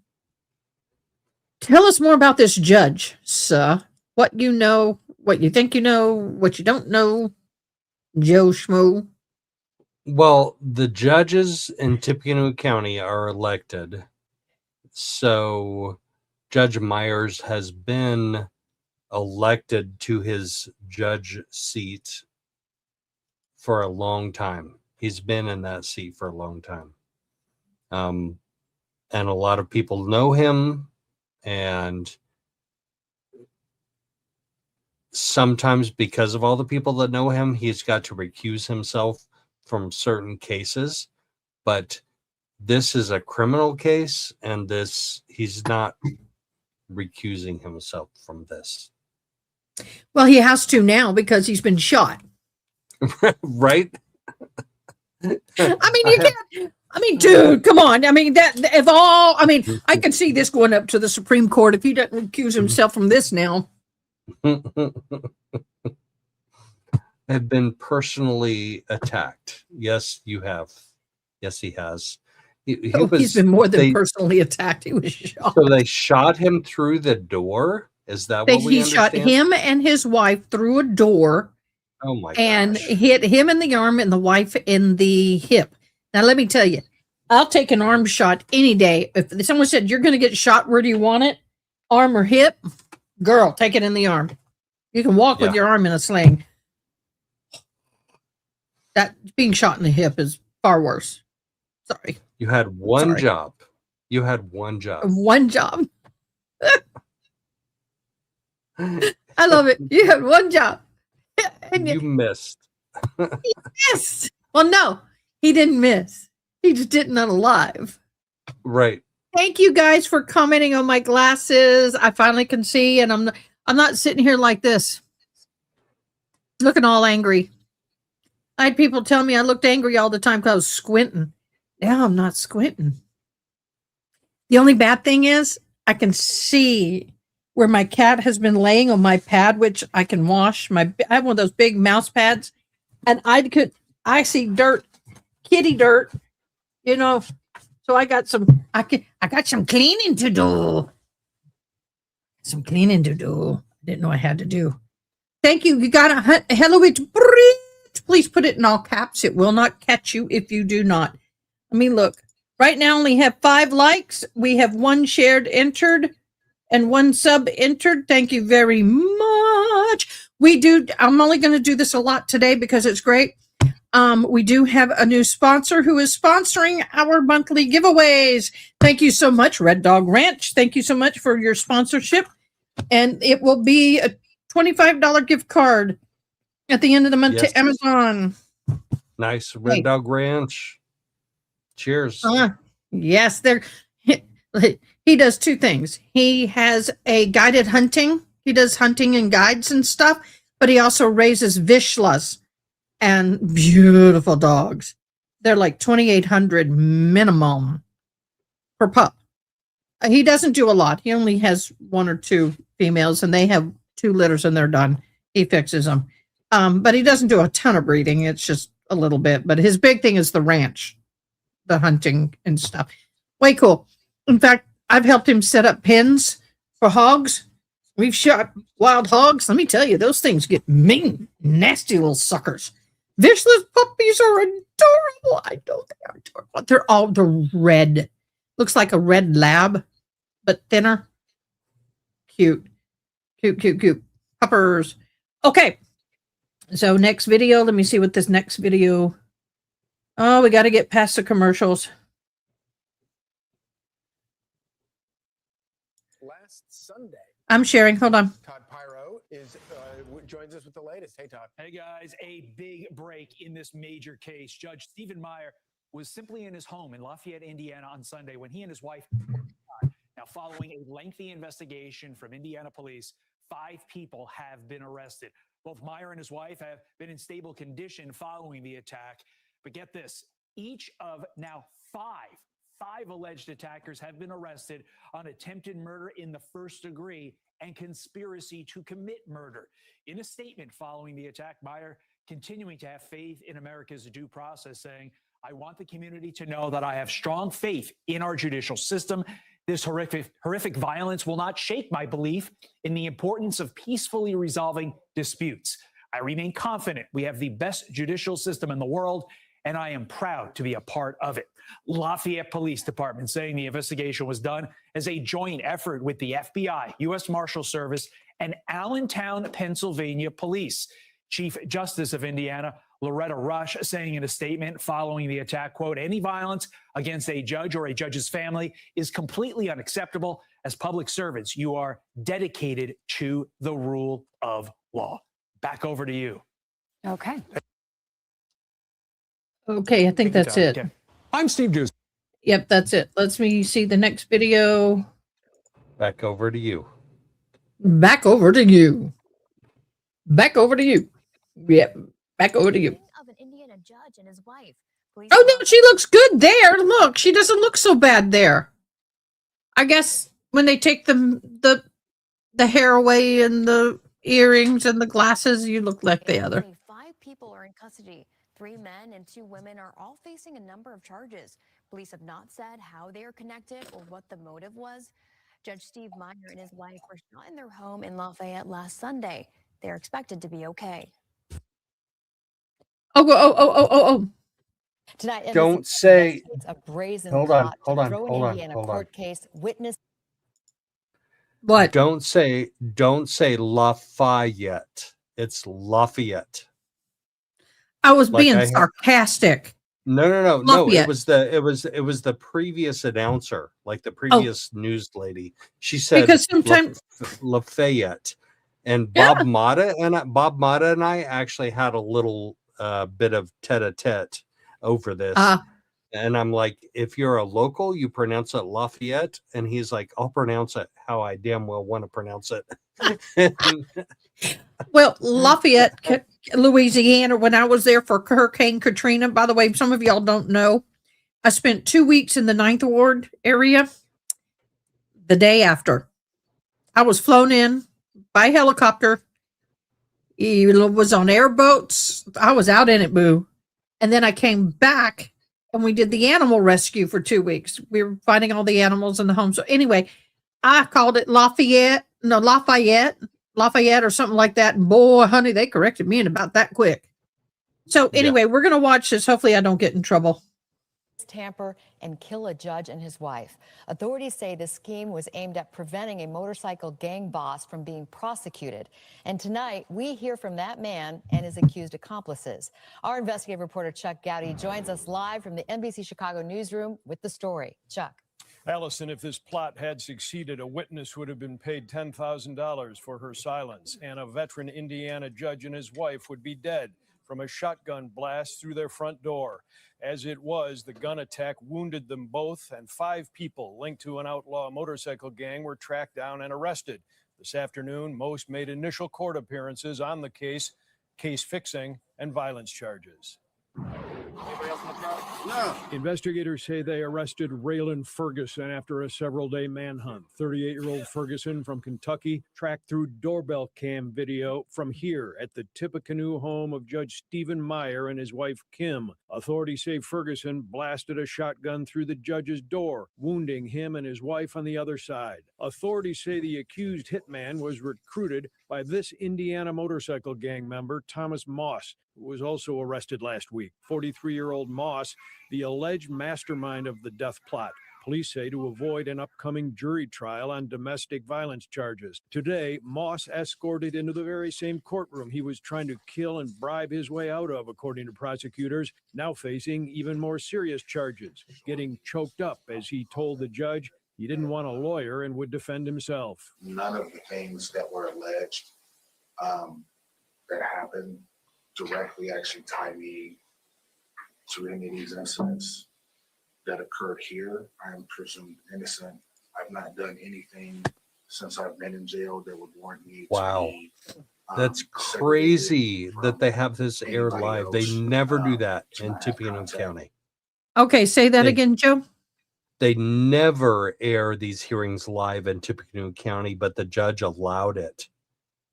tell us more about this judge, sir. What you know, what you think you know, what you don't know, Joe Schmo. Well, the judges in Tippecanoe County are elected. So Judge Myers has been elected to his judge seat for a long time. He's been in that seat for a long time. And a lot of people know him, and sometimes because of all the people that know him, he's got to recuse himself from certain cases. But this is a criminal case, and he's not recusing himself from this. Well, he has to now because he's been shot. Right? I mean, you can't. I mean, dude, come on. I mean, I can see this going up to the Supreme Court if he doesn't recuse himself from this now. Have been personally attacked. Yes, you have. Yes, he has. He's been more than personally attacked. He was shot. So they shot him through the door? Is that what we understand? He shot him and his wife through a door. Oh my gosh. And hit him in the arm and the wife in the hip. Now, let me tell you, I'll take an arm shot any day. If someone said, you're going to get shot, where do you want it? Arm or hip? Girl, take it in the arm. You can walk with your arm in a sling. That being shot in the hip is far worse. Sorry. You had one job. You had one job. One job. I love it. You had one job. And you missed. He missed. Well, no, he didn't miss. He just didn't unalive. Right. Thank you guys for commenting on my glasses. I finally can see, and I'm not sitting here like this, looking all angry. I had people tell me I looked angry all the time because I was squinting. Now I'm not squinting. The only bad thing is I can see where my cat has been laying on my pad, which I can wash. I have one of those big mouse pads, and I see dirt, kitty dirt, so I got some cleaning to do. Some cleaning to do. I didn't know I had to do. Thank you. You got a hello, it's Bridge. Please put it in all caps. It will not catch you if you do not. I mean, look, right now only have 5 likes. We have 1 shared entered and 1 sub entered. Thank you very much. I'm only going to do this a lot today because it's great. We do have a new sponsor who is sponsoring our monthly giveaways. Thank you so much, Red Dog Ranch. Thank you so much for your sponsorship. And it will be a $25 gift card at the end of the month Yes. to Amazon. Nice. Red Hey. Dog Ranch. Cheers. Yes, he does two things. He has a guided hunting. He does hunting and guides and stuff, but he also raises Vishlas and beautiful dogs. They're like 2,800 minimum per pup. He doesn't do a lot. He only has one or two females, and they have 2 litters and they're done. He fixes them. But he doesn't do a ton of breeding. It's just a little bit. But his big thing is the ranch, the hunting and stuff. Way cool. In fact, I've helped him set up pens for hogs. We've shot wild hogs. Let me tell you, those things get mean, nasty little suckers. Vishlas puppies are adorable. I know they are adorable. They're red. Looks like a red lab, but thinner. Cute. Cute. Puppers. Okay. So next video. Let me see what this next video. Oh, we got to get past the commercials. Last Sunday, I'm sharing. Hold on. Todd Pyro joins us with the latest. Hey, Todd. Hey, guys, a big break in this major case. Judge Stephen Meyer was simply in his home in Lafayette, Indiana on Sunday when he and his wife were shot. Now, following a lengthy investigation from Indiana police, 5 people have been arrested. Both Meyer and his wife have been in stable condition following the attack. But get this, each of now 5 alleged attackers have been arrested on attempted murder in the first degree and conspiracy to commit murder. In a statement following the attack, Meyer continuing to have faith in America's due process, saying, "I want the community to know that I have strong faith in our judicial system. This horrific violence will not shake my belief in the importance of peacefully resolving disputes. I remain confident we have the best judicial system in the world, and I am proud to be a part of it." Lafayette Police Department saying the investigation was done as a joint effort with the FBI, U.S. Marshal Service, and Allentown, Pennsylvania Police. Chief Justice of Indiana, Loretta Rush, saying in a statement following the attack, quote, "Any violence against a judge or a judge's family is completely unacceptable. As public servants, you are dedicated to the rule of law." Back over to you. Okay. Okay, I think that's it. Okay. I'm Steve Juice. Yep, that's it. Let me see the next video. Back over to you. Back over to you. Back over to you. Yep, back over to you. Of an Indiana judge and his wife. Oh no, she looks good there. Look, she doesn't look so bad there. I guess when they take the hair away and the earrings and the glasses, you look like the other. 5 people are in custody. 3 men and 2 women are all facing a number of charges. Police have not said how they are connected or what the motive was. Judge Steve Meyer and his wife were shot in their home in Lafayette last Sunday. They are expected to be okay. Oh. Tonight, Don't say. a brazen Hold on, plot hold to on, throw hold an on, Indiana hold on. court case. Witness What? Don't say Lafayette. It's Lafayette. I was Like being I had- sarcastic. No. Lafayette. It was the previous announcer, like the previous news lady. She said Because sometimes Lafayette, and Yeah. Bob Mata and I actually had a little bit of tete-a-tete over this. And I'm like, if you're a local, you pronounce it Lafayette, and he's like, I'll pronounce it how I damn well want to pronounce it. Well, Lafayette, Louisiana, when I was there for Hurricane Katrina, by the way, some of y'all don't know, I spent 2 weeks in the 9th Ward area. The day after, I was flown in by helicopter. He was on airboats. I was out in it, boo. And then I came back and we did the animal rescue for 2 weeks. We were finding all the animals in the home. So anyway, I called it Lafayette or something like that. And boy, honey, they corrected me in about that quick. So anyway, we're going to watch this. Hopefully I don't get in trouble. tamper and kill a judge and his wife. Authorities say the scheme was aimed at preventing a motorcycle gang boss from being prosecuted. And tonight, we hear from that man and his accused accomplices. Our investigative reporter Chuck Gowdy joins us live from the NBC Chicago newsroom with the story. Chuck. Allison, if this plot had succeeded, a witness would have been paid $10,000 for her silence, and a veteran Indiana judge and his wife would be dead from a shotgun blast through their front door. As it was, the gun attack wounded them both, and 5 people linked to an outlaw motorcycle gang were tracked down and arrested. This afternoon, most made initial court appearances on the case fixing, and violence charges. No. Investigators say they arrested Raylan Ferguson after a several-day manhunt. 38-year-old Ferguson from Kentucky tracked through doorbell cam video from here at the Tippecanoe home of Judge Stephen Meyer and his wife Kim. Authorities say Ferguson blasted a shotgun through the judge's door, wounding him and his wife on the other side. Authorities say the accused hitman was recruited by this Indiana motorcycle gang member, Thomas Moss, who was also arrested last week. 43-year-old Moss, the alleged mastermind of the death plot. Police say to avoid an upcoming jury trial on domestic violence charges. Today, Moss escorted into the very same courtroom he was trying to kill and bribe his way out of, according to prosecutors, now facing even more serious charges, getting choked up as he told the judge he didn't want a lawyer and would defend himself. None of the things that were alleged that happened directly actually tie me to any of these incidents that occurred here. I am presumed innocent. I've not done anything since I've been in jail that would warrant me Wow. to be That's crazy that they have this aired live. They never do that in Tippecanoe County. Okay, say that again, Joe. They never air these hearings live in Tippecanoe County, but the judge allowed it.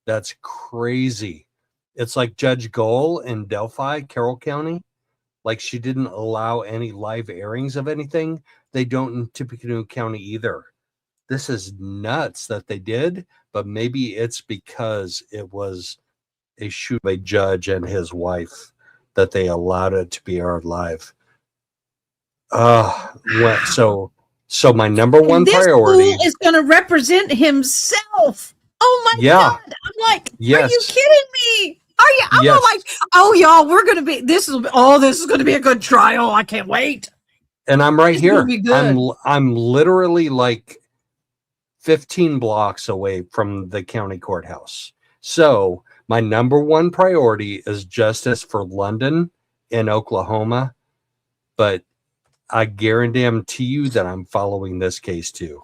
That's crazy. It's like Judge Goal in Delphi, Carroll County. Like she didn't allow any live airings of anything. They don't in Tippecanoe County either. This is nuts that they did, but maybe it's because it was a shoot by a judge and his wife that they allowed it to be aired live. So my number one this priority fool is going to represent himself. Oh my God. I'm like, are you kidding me? Are you? I'm like, oh y'all, we're going to be, this is going to be a good trial. I can't wait. And I'm right It's here. gonna be good. I'm literally like 15 blocks away from the county courthouse. So my number one priority is justice for London in Oklahoma. But I guarantee you that I'm following this case too.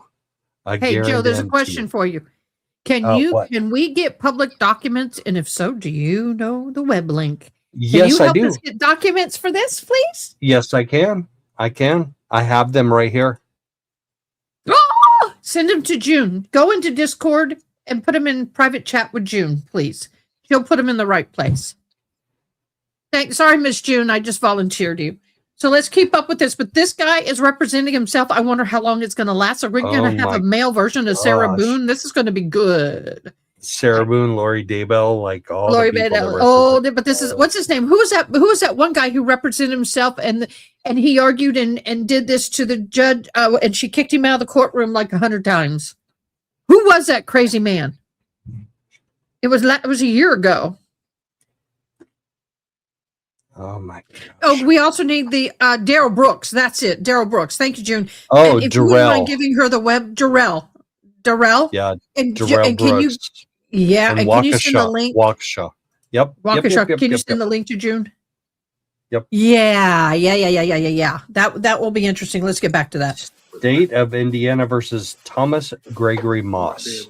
Hey, Joe, there's a question for you. Can we get public documents? And if so, do you know the web link? Yes, I do. Can you help us get documents for this, please? Yes, I can. I have them right here. Oh, send them to June. Go into Discord and put them in private chat with June, please. She'll put them in the right place. Sorry, Miss June. I just volunteered you. So let's keep up with this. But this guy is representing himself. I wonder how long it's going to last. Are we going to have a male version of Sarah Boone? This is going to be good. Sarah Boone, Lori Daybell, like all Lori the people. Daybell. But this is what's his name? Who is that? Who is that one guy who represented himself and he argued and did this to the judge and she kicked him out of the courtroom like 100 times. Who was that crazy man? It was a year ago. Oh my God. Oh, we also need the Daryl Brooks. That's it. Daryl Brooks. Thank you, June. Oh, and if you wouldn't mind Darrell. giving her the web, Darrell. Yeah, And Darrell can you? Brooks. Yeah, and can you send the link? Waukesha. Yep. Waukesha. Can you send the link to June? Yep. Yeah. That will be interesting. Let's get back to that. State of Indiana versus Thomas Gregory Moss.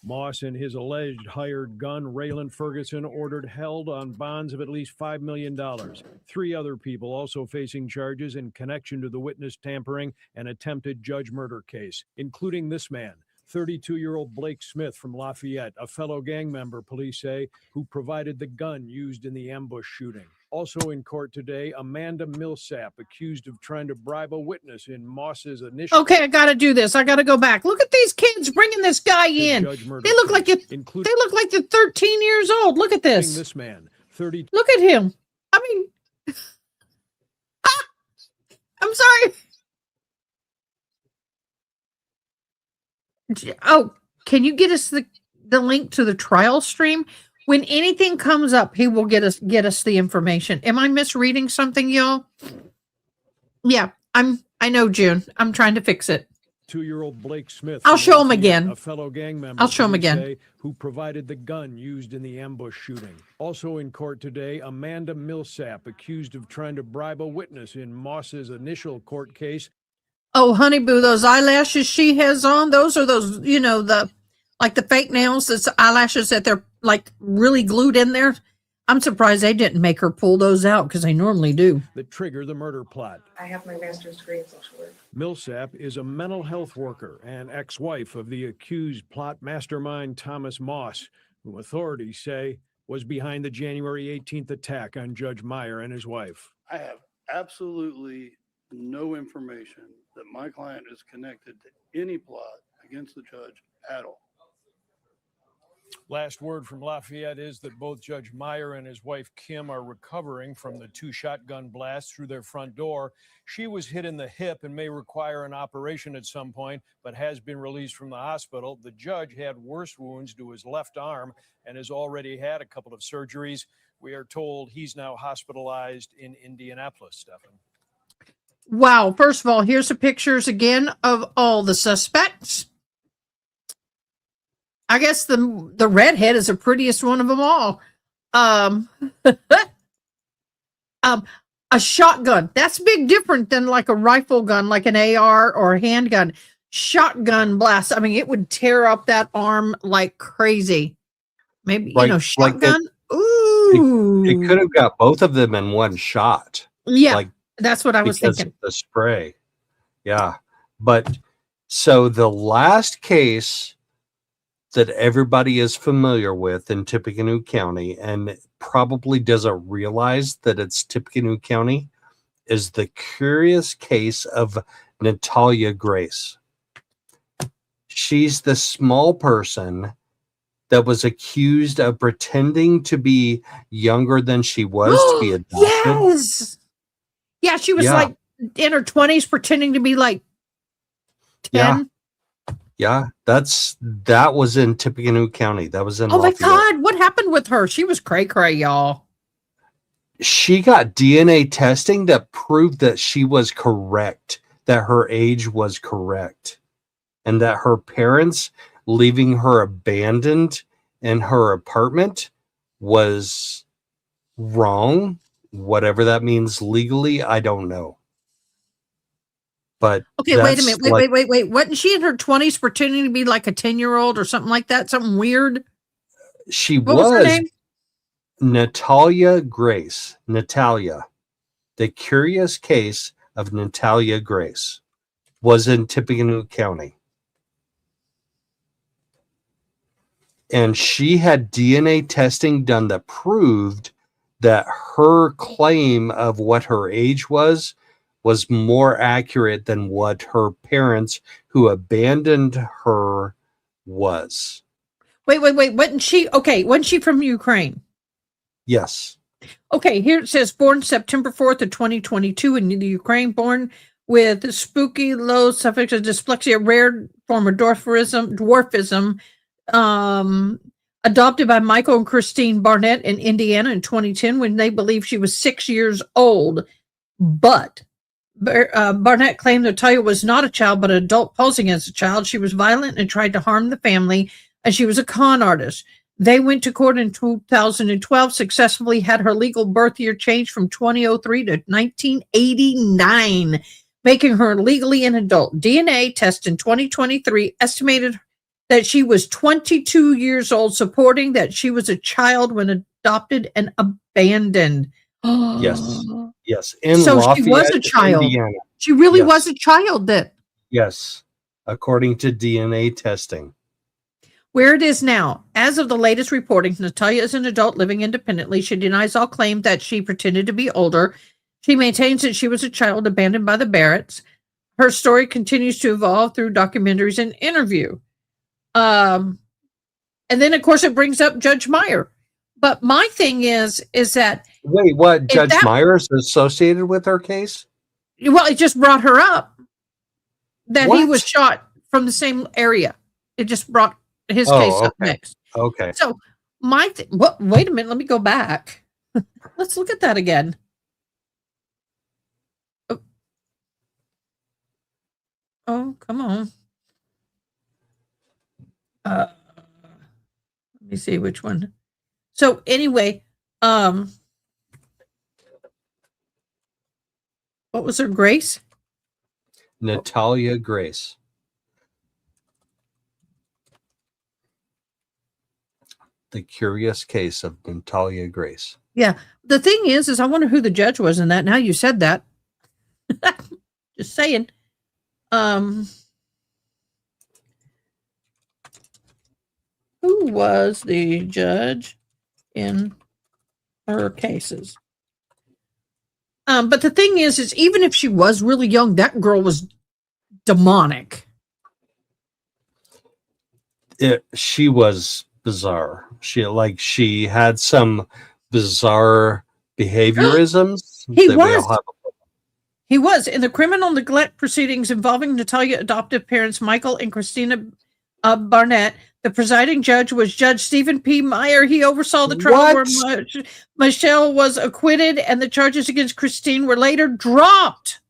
Moss and his alleged hired gun, Raylan Ferguson, ordered held on bonds of at least $5 million. 3 other people also facing charges in connection to the witness tampering and attempted judge murder case, including this man, 32-year-old Blake Smith from Lafayette, a fellow gang member, police say, who provided the gun used in the ambush shooting. Also in court today, Amanda Millsap, accused of trying to bribe a witness in Moss's initial... Okay, I got to do this. I got to go back. Look at these kids bringing this guy in. They look like they're 13 years old. Look at this. This man, 30. Look at him. I mean, I'm sorry. Oh, can you get us the link to the trial stream? When anything comes up, he will get us the information. Am I misreading something, y'all? Yeah, I know, June. I'm trying to fix it. 2-year-old Blake Smith. I'll from show him Lafayette, again. A fellow gang member. I'll show him police again. say, who provided the gun used in the ambush shooting. Also in court today, Amanda Millsap, accused of trying to bribe a witness in Moss's initial court case. Oh, honey boo, those eyelashes she has on, those are those, the fake nails, that's eyelashes that they're like really glued in there. I'm surprised they didn't make her pull those out because they normally do. That trigger the murder plot. I have my master's degree in social work. Millsap is a mental health worker and ex-wife of the accused plot mastermind Thomas Moss, who authorities say was behind the January 18th attack on Judge Meyer and his wife. I have absolutely no information that my client is connected to any plot against the judge at all. Last word from Lafayette is that both Judge Meyer and his wife Kim are recovering from the 2 shotgun blasts through their front door. She was hit in the hip and may require an operation at some point, but has been released from the hospital. The judge had worse wounds to his left arm and has already had a couple of surgeries. We are told he's now hospitalized in Indianapolis, Stephan. Wow. First of all, here's the pictures again of all the suspects. I guess the redhead is the prettiest one of them all. A shotgun. That's big different than like a rifle gun, like an AR or a handgun. Shotgun blast. I mean, it would tear up that arm like crazy. Maybe, shotgun. Ooh. It could have got both of them in one shot. Yeah, that's what I was because thinking. of the spray. Yeah. But so the last case that everybody is familiar with in Tippecanoe County and probably doesn't realize that it's Tippecanoe County is the curious case of Natalia Grace. She's the small person that was accused of pretending to be younger than she was to be adopted. Yes. Yeah, she was like in her 20s pretending to be like 10. Yeah, that was in Tippecanoe County. That was in Oh my Lafayette. God, what happened with her? She was cray-cray, y'all. She got DNA testing that proved that she was correct, that her age was correct, and that her parents leaving her abandoned in her apartment was wrong. Whatever that means legally, I don't know. But okay, wait a minute. Wait. Wasn't she in her 20s pretending to be like a 10-year-old or something like that? Something weird? What was her name? Natalia Grace. Natalia. The curious case of Natalia Grace was in Tippecanoe County. And she had DNA testing done that proved that her claim of what her age was more accurate than what her parents who abandoned her was. Wait. Wasn't she from Ukraine? Yes. Okay, here it says born September 4th of 2022 in the Ukraine, born with spooky low suffix of dyslexia, rare form of dwarfism, adopted by Michael and Christine Barnett in Indiana in 2010 when they believed she was 6 years old. But Barnett claimed Natalia was not a child, but an adult posing as a child. She was violent and tried to harm the family, and she was a con artist. They went to court in 2012, successfully had her legal birth year changed from 2003 to 1989, making her legally an adult. DNA test in 2023 estimated that she was 22 years old, supporting that she was a child when adopted and abandoned. Yes. So she was a child. Indiana. She really was a child then. Yes. According to DNA testing. Where it is now, as of the latest reporting, Natalia is an adult living independently. She denies all claim that she pretended to be older. She maintains that she was a child abandoned by the Barretts. Her story continues to evolve through documentaries and interview. And then, of course, it brings up Judge Meyer. But my thing is that... Wait, what? Judge Meyer is associated with her case? Well, it just brought her up that he was What? shot from the same area. It just brought his case Oh, up okay. next. Okay. So wait a minute, let me go back. Let's look at that again. Oh, come on. Let me see which one. So anyway, what was her Grace? Natalia Grace. The Curious Case of Natalia Grace. Yeah. The thing is I wonder who the judge was in that. Now you said that. Just saying. Who was the judge in her cases? But the thing is even if she was really young, that girl was demonic. She was bizarre. She had some bizarre behaviorisms. He that we was. all have. He was in the criminal neglect proceedings involving Natalia adoptive parents Michael and Christina Barnett. The presiding judge was Judge Stephen P. Meyer. He oversaw the trial where Michelle was acquitted, and the charges against Christine were later dropped.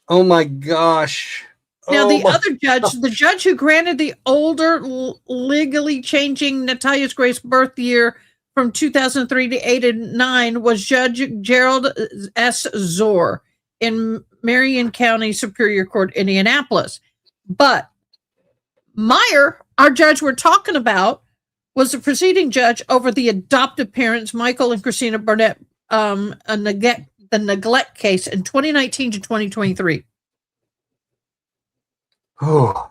Oh my gosh! Now, the other judge, the judge who granted the older, legally changing Natalia's Grace birth year from 2003 to 8 and 9, was Judge Gerald S. Zor in Marion County Superior Court, Indianapolis. But Meyer, our judge we're talking about, was the preceding judge over the adoptive parents, Michael and Christina Burnett, the neglect case in 2019 to 2023. Oh,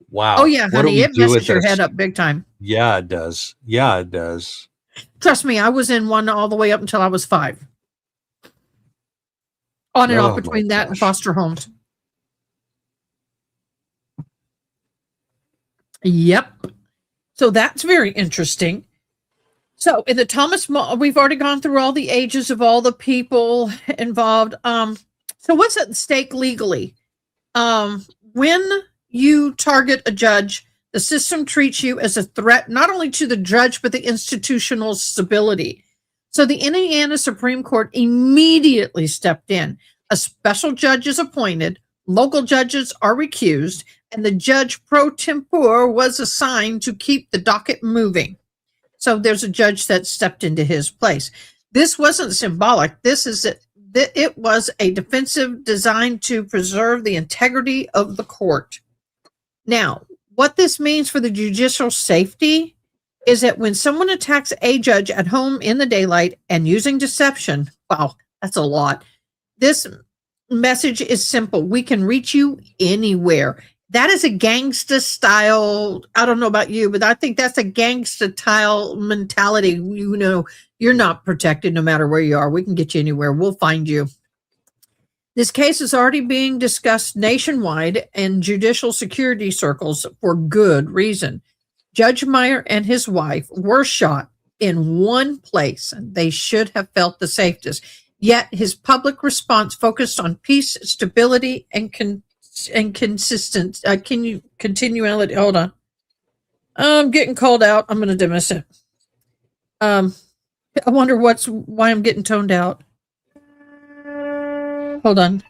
wow. Oh, yeah, What do honey, we it do with messes your this? head up big time. Yeah, it does. Yeah, it does. Trust me, I was in one all the way up until I was 5. On and Oh, off between my that and gosh. foster homes. Yep. So that's very interesting. So in the Thomas, we've already gone through all the ages of all the people involved. So what's at stake legally? When you target a judge, the system treats you as a threat, not only to the judge, but the institutional stability. So the Indiana Supreme Court immediately stepped in. A special judge is appointed, local judges are recused, and the judge pro tempore was assigned to keep the docket moving. So there's a judge that stepped into his place. This wasn't symbolic. It was a defensive designed to preserve the integrity of the court. Now, what this means for the judicial safety is that when someone attacks a judge at home in the daylight and using deception, wow, that's a lot. This message is simple. We can reach you anywhere. That is a gangsta style. I don't know about you, but I think that's a gangsta style mentality. You know, you're not protected no matter where you are. We can get you anywhere. We'll find you. This case is already being discussed nationwide in judicial security circles for good reason. Judge Meyer and his wife were shot in one place, and they should have felt the safest. Yet his public response focused on peace, stability, and consistent. Can you continue? Hold on. I'm getting called out. I'm going to dismiss it. I wonder why I'm getting toned out. Hold on.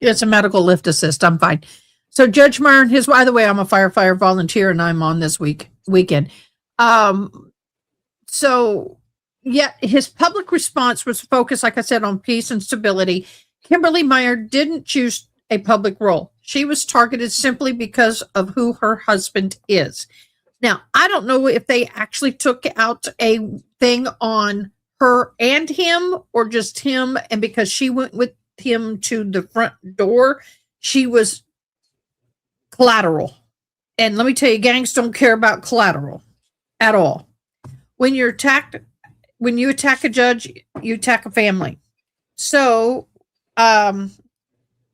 It's a medical lift assist. I'm fine. So Judge Meyer and his, by the way, I'm a firefighter volunteer and I'm on this weekend. So yeah, his public response was focused, like I said, on peace and stability. Kimberly Meyer didn't choose a public role. She was targeted simply because of who her husband is. Now, I don't know if they actually took out a thing on her and him or just him, and because she went with him to the front door, she was collateral. And let me tell you, gangs don't care about collateral at all. When you attack a judge, you attack a family. So,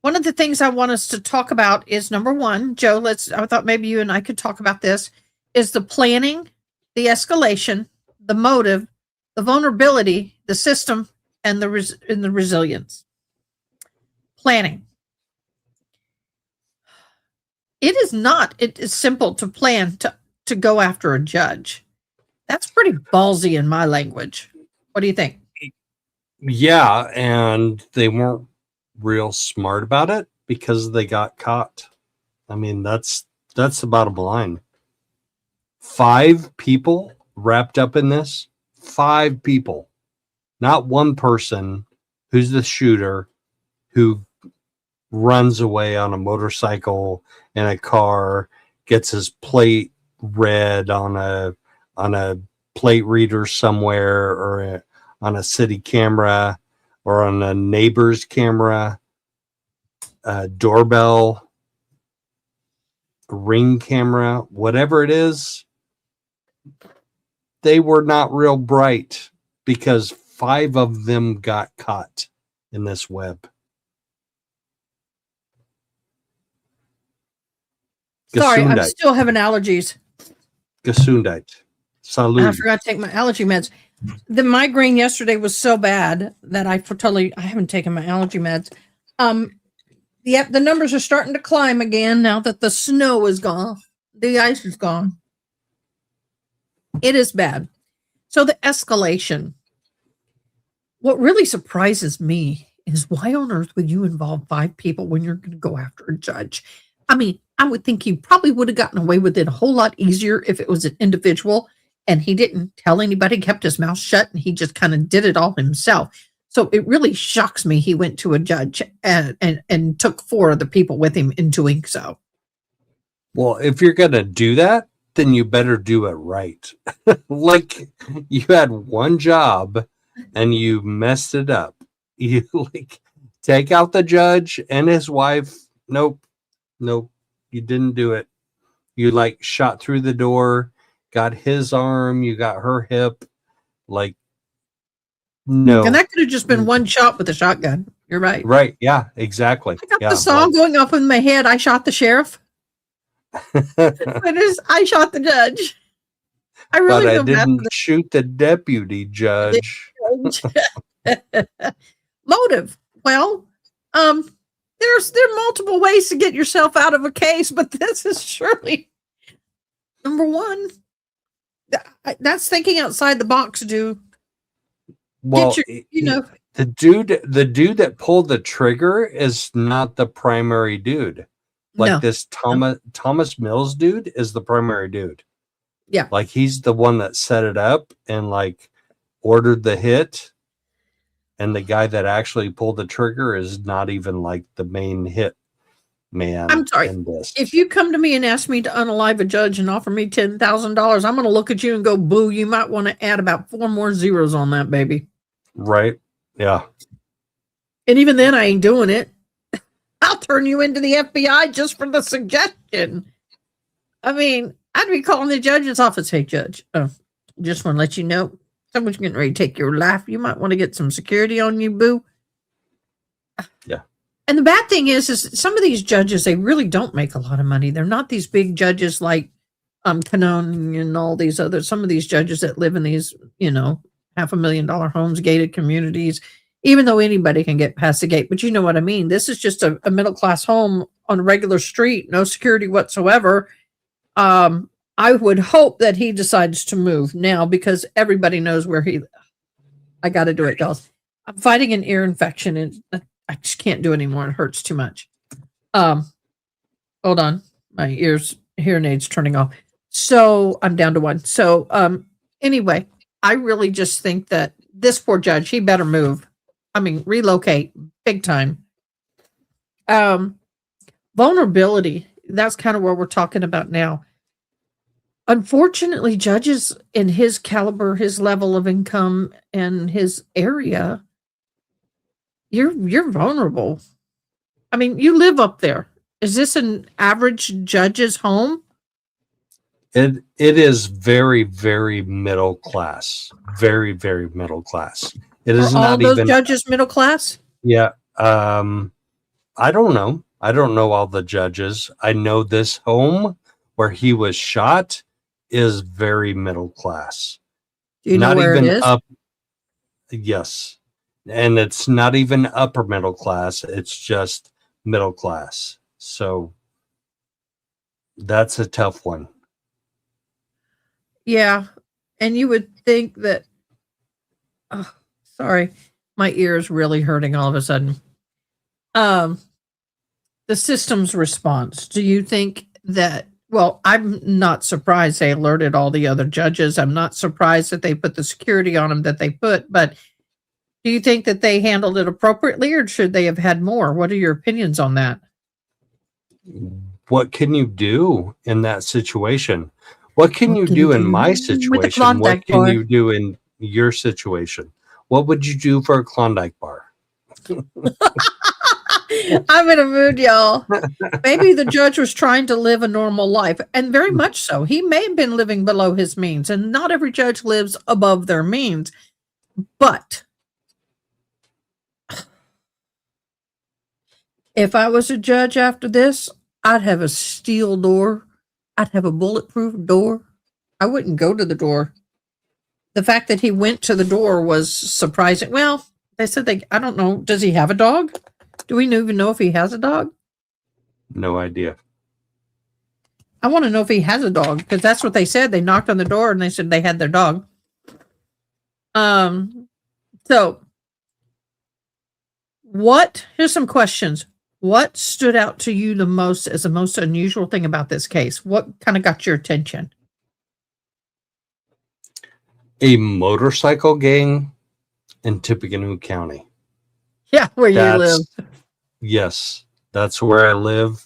One of the things I want us to talk about is number one, Joe, I thought maybe you and I could talk about this, is the planning, the escalation, the motive, the vulnerability, the system, and the resilience. Planning. It is simple to plan to go after a judge. That's pretty ballsy in my language. What do you think? Yeah, and they weren't real smart about it because they got caught. I mean, that's the bottom line. 5 people wrapped up in this. 5 people. Not one person who's the shooter who runs away on a motorcycle in a car, gets his plate read on a plate reader somewhere, or on a city camera, or on a neighbor's camera, a doorbell, a Ring camera, whatever it is. They were not real bright because 5 of them got caught in this web. Sorry, I'm Gesundheit. still having allergies. Gesundheit. Salud. I forgot to take my allergy meds. The migraine yesterday was so bad that I haven't taken my allergy meds. The numbers are starting to climb again now that the snow is gone. The ice is gone. It is bad. So the escalation. What really surprises me is why on earth would you involve 5 people when you're going to go after a judge? I mean, I would think he probably would have gotten away with it a whole lot easier if it was an individual and he didn't tell anybody, kept his mouth shut, and he just kind of did it all himself. So it really shocks me he went to a judge and took 4 of the people with him in doing so. Well, if you're going to do that, then you better do it right. Like, you had one job and you messed it up. You take out the judge and his wife. Nope, you didn't do it. You shot through the door, got his arm, you got her hip. No. And that could have just been one shot with a shotgun. You're right. Right. Yeah, exactly. I got the song going off in my head. I shot the sheriff. I shot the judge. I really but I feel bad didn't for the shoot the deputy judge. motive. Well, there are multiple ways to get yourself out of a case, but this is surely number one. That's thinking outside the box, dude. Well, the dude that pulled the trigger is not the primary dude. This Thomas Mills dude is the primary dude. Yeah. He's the one that set it up and ordered the hit. And the guy that actually pulled the trigger is not even the main hit man. I'm sorry. In this. If you come to me and ask me to unalive a judge and offer me $10,000, I'm going to look at you and go, boo, you might want to add about 4 more zeros on that, baby. Right. Yeah. And even then, I ain't doing it. I'll turn you into the FBI just for the suggestion. I mean, I'd be calling the judge's office. Hey, judge, just want to let you know someone's getting ready to take your life. You might want to get some security on you, boo. Yeah. And the bad thing is some of these judges, they really don't make a lot of money. They're not these big judges like Canone and all these others. Some of these judges that live in these, $500,000 homes, gated communities, even though anybody can get past the gate. But you know what I mean? This is just a middle-class home on a regular street, no security whatsoever. I would hope that he decides to move now because everybody knows where I got to do it, guys. I'm fighting an ear infection and I just can't do it anymore. It hurts too much. Hold on. My hearing aid's turning off. So I'm down to 1. So, anyway, I really just think that this poor judge, he better move. I mean, relocate big time. Vulnerability. That's kind of where we're talking about now. Unfortunately, judges in his caliber, his level of income, and his area, you're vulnerable. I mean, you live up there. Is this an average judge's home? It is very, very middle class. Very, very middle class. It is Are all not those even judges middle class? Yeah. I don't know. I don't know all the judges. I know this home where he was shot is very middle class. Do you know Not where it even is? up. Yes. And it's not even upper middle class. It's just middle class. So that's a tough one. Yeah. And you would think that, oh, sorry, my ear is really hurting all of a sudden. The system's response. Do you think that, well, I'm not surprised they alerted all the other judges. I'm not surprised that they put the security on them that they put, but do you think that they handled it appropriately or should they have had more? What are your opinions on that? What can you do in that situation? What can What you can you do in my do with a situation? What Klondike can bar? you do in your situation? What would you do for a Klondike bar? I'm in a mood, y'all. Maybe the judge was trying to live a normal life, and very much so. He may have been living below his means, and not every judge lives above their means. But if I was a judge after this, I'd have a steel door. I'd have a bulletproof door. I wouldn't go to the door. The fact that he went to the door was surprising. Well, they said I don't know. Does he have a dog? Do we even know if he has a dog? No idea. I want to know if he has a dog because that's what they said. They knocked on the door and they said they had their dog. So here's some questions. What stood out to you the most as the most unusual thing about this case? What kind of got your attention? A motorcycle gang in Tippecanoe County. Yeah, where you live. Yes, that's where I live.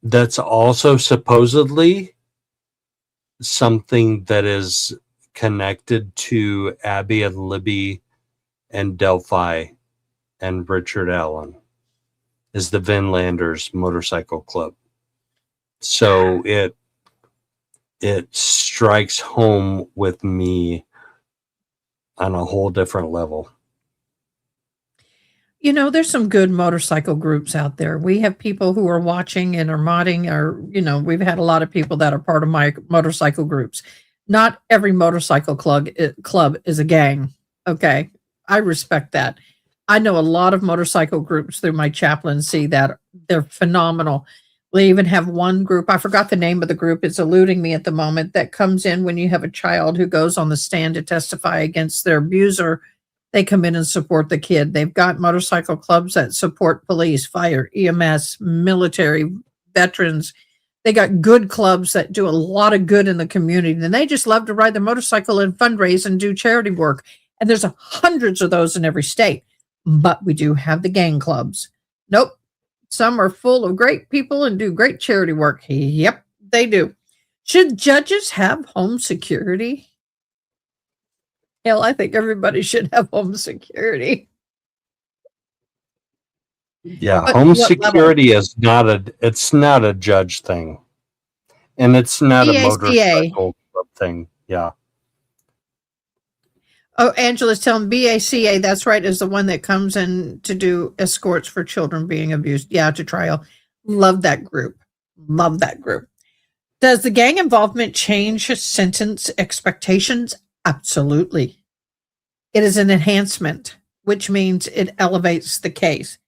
That's also supposedly something that is connected to Abby and Libby and Delphi and Richard Allen is the Vinlanders Motorcycle Club. So it strikes home with me on a whole different level. You know, there's some good motorcycle groups out there. We have people who are watching and are modding, or, we've had a lot of people that are part of my motorcycle groups. Not every motorcycle club is a gang. Okay. I respect that. I know a lot of motorcycle groups through my chaplaincy that they're phenomenal. We even have one group, I forgot the name of the group, it's eluding me at the moment, that comes in when you have a child who goes on the stand to testify against their abuser. They come in and support the kid. They've got motorcycle clubs that support police, fire, EMS, military, veterans. They got good clubs that do a lot of good in the community, and they just love to ride the motorcycle and fundraise and do charity work. And there's hundreds of those in every state. But we do have the gang clubs. Nope. Some are full of great people and do great charity work. Yep, they do. Should judges have home security? Hell, I think everybody should have home security. Yeah, But home what security is not a judge thing. And it's not a BACA. motorcycle club thing. Yeah. Oh, Angela's telling BACA, that's right, is the one that comes in to do escorts for children being abused. Yeah, to trial. Love that group. Love that group. Does the gang involvement change sentence expectations? Absolutely. It is an enhancement, which means it elevates the case.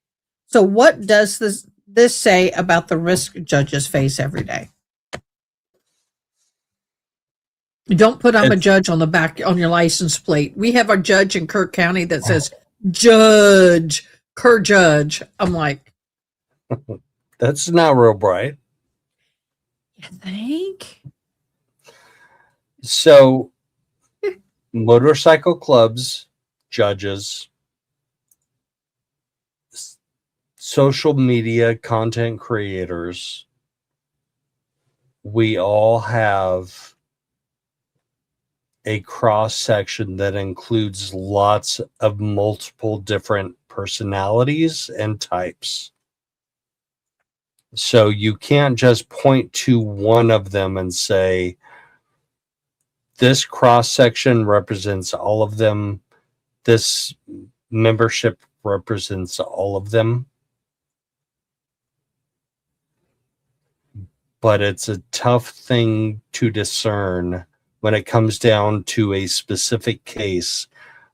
So what does this say about the risk judges face every day? Don't put I'm a judge on the back on your license plate. We have a judge in Kirk County that says Judge, Kerr Judge. I'm like, that's not real bright. You think? So motorcycle clubs, judges, social media content creators, we all have a cross section that includes lots of multiple different personalities and types. So you can't just point to one of them and say, this cross section represents all of them. This membership represents all of them. But it's a tough thing to discern when it comes down to a specific case,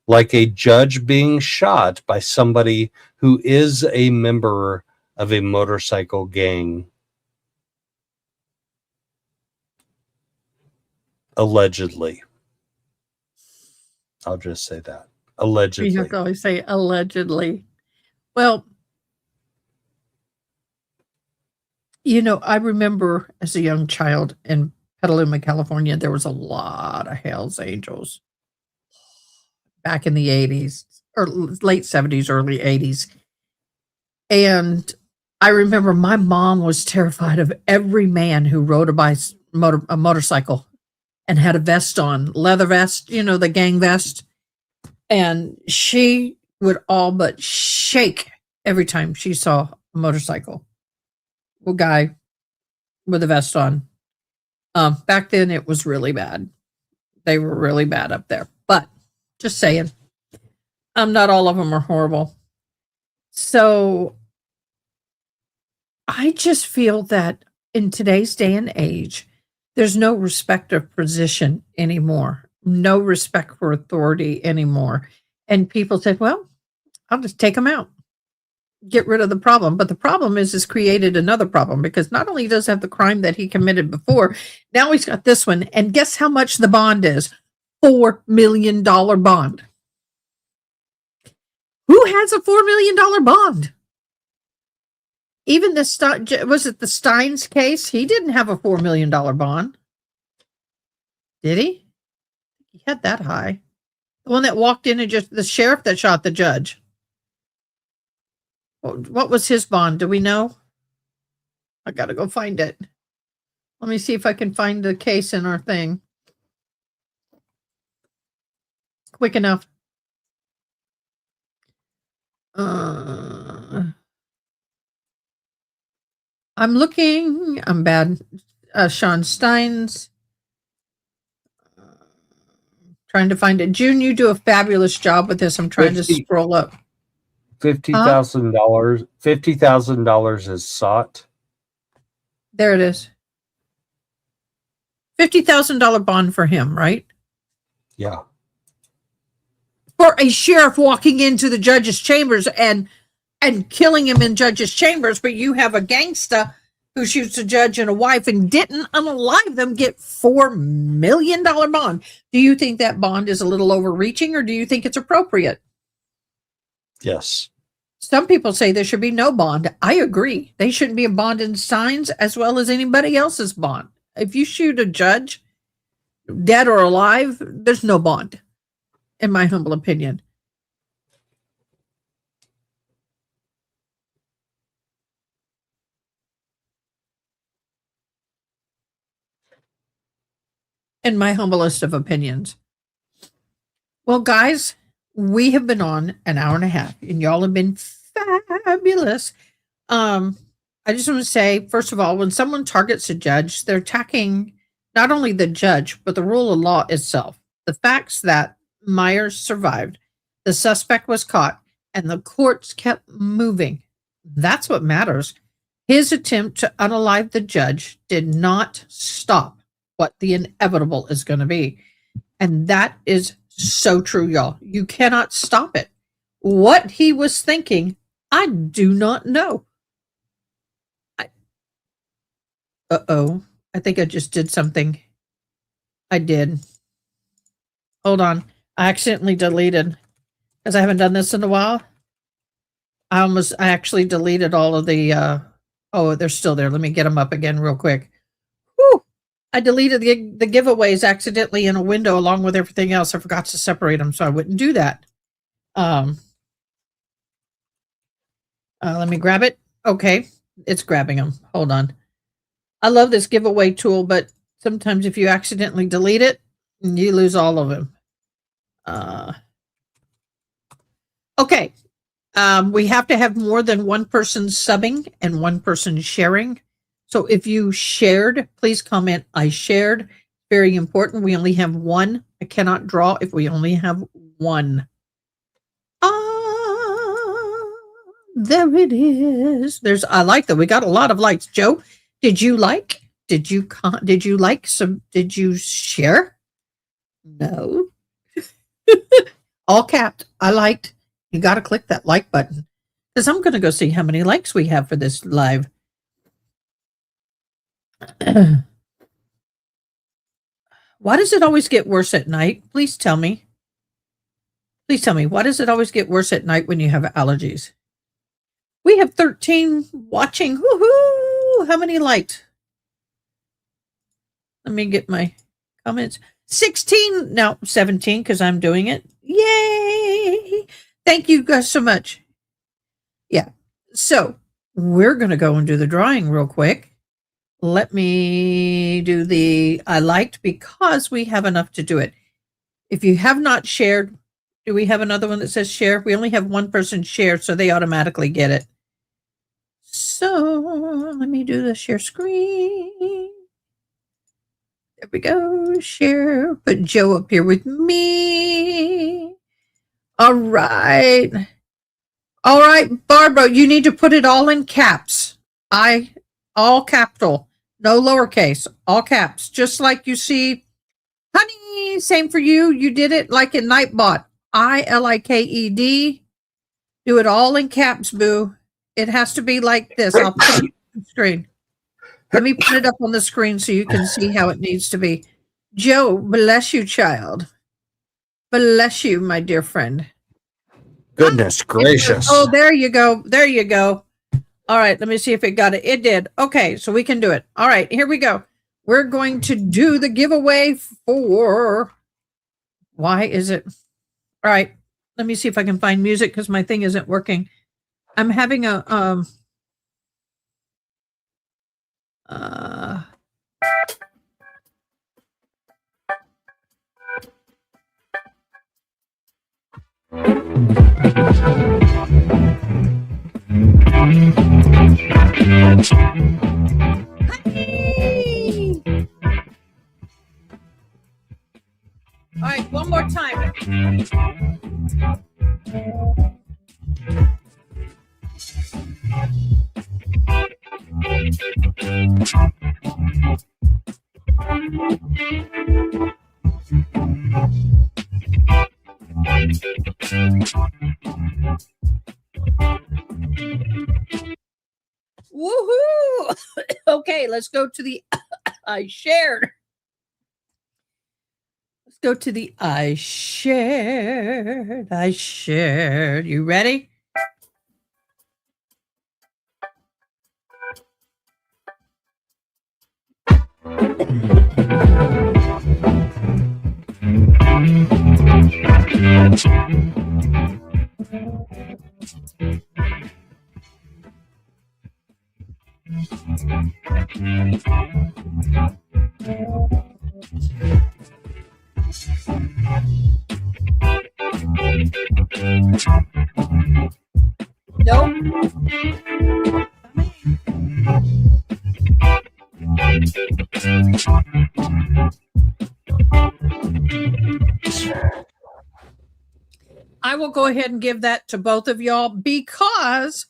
like a judge being shot by somebody who is a member of a motorcycle gang. Allegedly. I'll just say that. Allegedly. You have to always say allegedly. Well, you know, I remember as a young child in Petaluma, California, there was a lot of Hells Angels back in the 80s or late 70s, early 80s. And I remember my mom was terrified of every man who rode a motorcycle and had a vest on, leather vest, you know, the gang vest. And she would all but shake every time she saw a motorcycle. A guy with a vest on. Back then it was really bad. They were really bad up there. But just saying, not all of them are horrible. So I just feel that in today's day and age, there's no respect of position anymore, no respect for authority anymore. And people said, well, I'll just take them out, get rid of the problem. But the problem is created another problem, because not only does he have the crime that he committed before, now he's got this one. And guess how much the bond is? $4 million bond. Who has a $4 million bond? Even was it the Steins case? He didn't have a $4 million bond. Did he? He had that high. The one that walked in and just the sheriff that shot the judge. What was his bond? Do we know? I got to go find it. Let me see if I can find the case in our thing. Quick enough. I'm looking. I'm bad. Sean Steins. Trying to find it. June, you do a fabulous job with this. I'm trying to scroll up. $50,000. $50,000 is sought. There it is. $50,000 bond for him, right? Yeah. For a sheriff walking into the judge's chambers and killing him in judge's chambers, but you have a gangsta who shoots a judge and a wife and didn't unalive them get $4 million bond. Do you think that bond is a little overreaching, or do you think it's appropriate? Yes. Some people say there should be no bond. I agree. They shouldn't be a bond in Steins as well as anybody else's bond. If you shoot a judge, dead or alive, there's no bond, in my humble opinion. In my humblest of opinions. Well, guys, we have been on an hour and a half, and y'all have been fabulous. I just want to say, first of all, when someone targets a judge, they're attacking not only the judge, but the rule of law itself. The facts that Myers survived, the suspect was caught, and the courts kept moving. That's what matters. His attempt to unalive the judge did not stop what the inevitable is going to be. And that is so true, y'all. You cannot stop it. What he was thinking, I do not know. I think I just did something. I did. Hold on. I accidentally deleted, because I haven't done this in a while. I actually deleted all of the, they're still there. Let me get them up again real quick. Whew. I deleted the giveaways accidentally in a window along with everything else. I forgot to separate them, so I wouldn't do that. Let me grab it. Okay, it's grabbing them. Hold on. I love this giveaway tool, but sometimes if you accidentally delete it, you lose all of them. Okay. We have to have more than one person subbing and one person sharing. So if you shared, please comment, I shared. Very important. We only have one. I cannot draw if we only have one. there it is. I like that. We got a lot of likes. Joe, did you like? Did you like some? Did you share? No. All capped. I liked. You got to click that like button because I'm going to go see how many likes we have for this live. Why does it always get worse at night? Please tell me. Please tell me, why does it always get worse at night when you have allergies? We have 13 watching. Woohoo! How many liked? Let me get my comments. 16, no, 17 because I'm doing it. Yay! Thank you guys so much. Yeah. So we're going to go and do the drawing real quick. Let me do the I liked because we have enough to do it. If you have not shared, do we have another one that says share? We only have one person share, so they automatically get it. So let me do the share screen. There we go. Share. Put Joe up here with me. All right. All right, Barbara, you need to put it all in caps. All capital, no lowercase, all caps. Just like you see, honey, same for you. You did it like in Nightbot. ILIKED. Do it all in caps, boo. It has to be like this. I'll put it on the screen. Let me put it up on the screen so you can see how it needs to be. Joe, bless you, child. Bless you, my dear friend. Goodness gracious. Oh, there you go. There you go. All right, let me see if it got it. It did. Okay, so we can do it. All right, here we go. We're going to do the giveaway for... Why is it... All right, let me see if I can find music because my thing isn't working. I'm having a... All right, one more time. Woohoo! Okay, let's go to the I shared. Let's go to the I shared. I shared. You ready? I will go ahead and give that to both of y'all because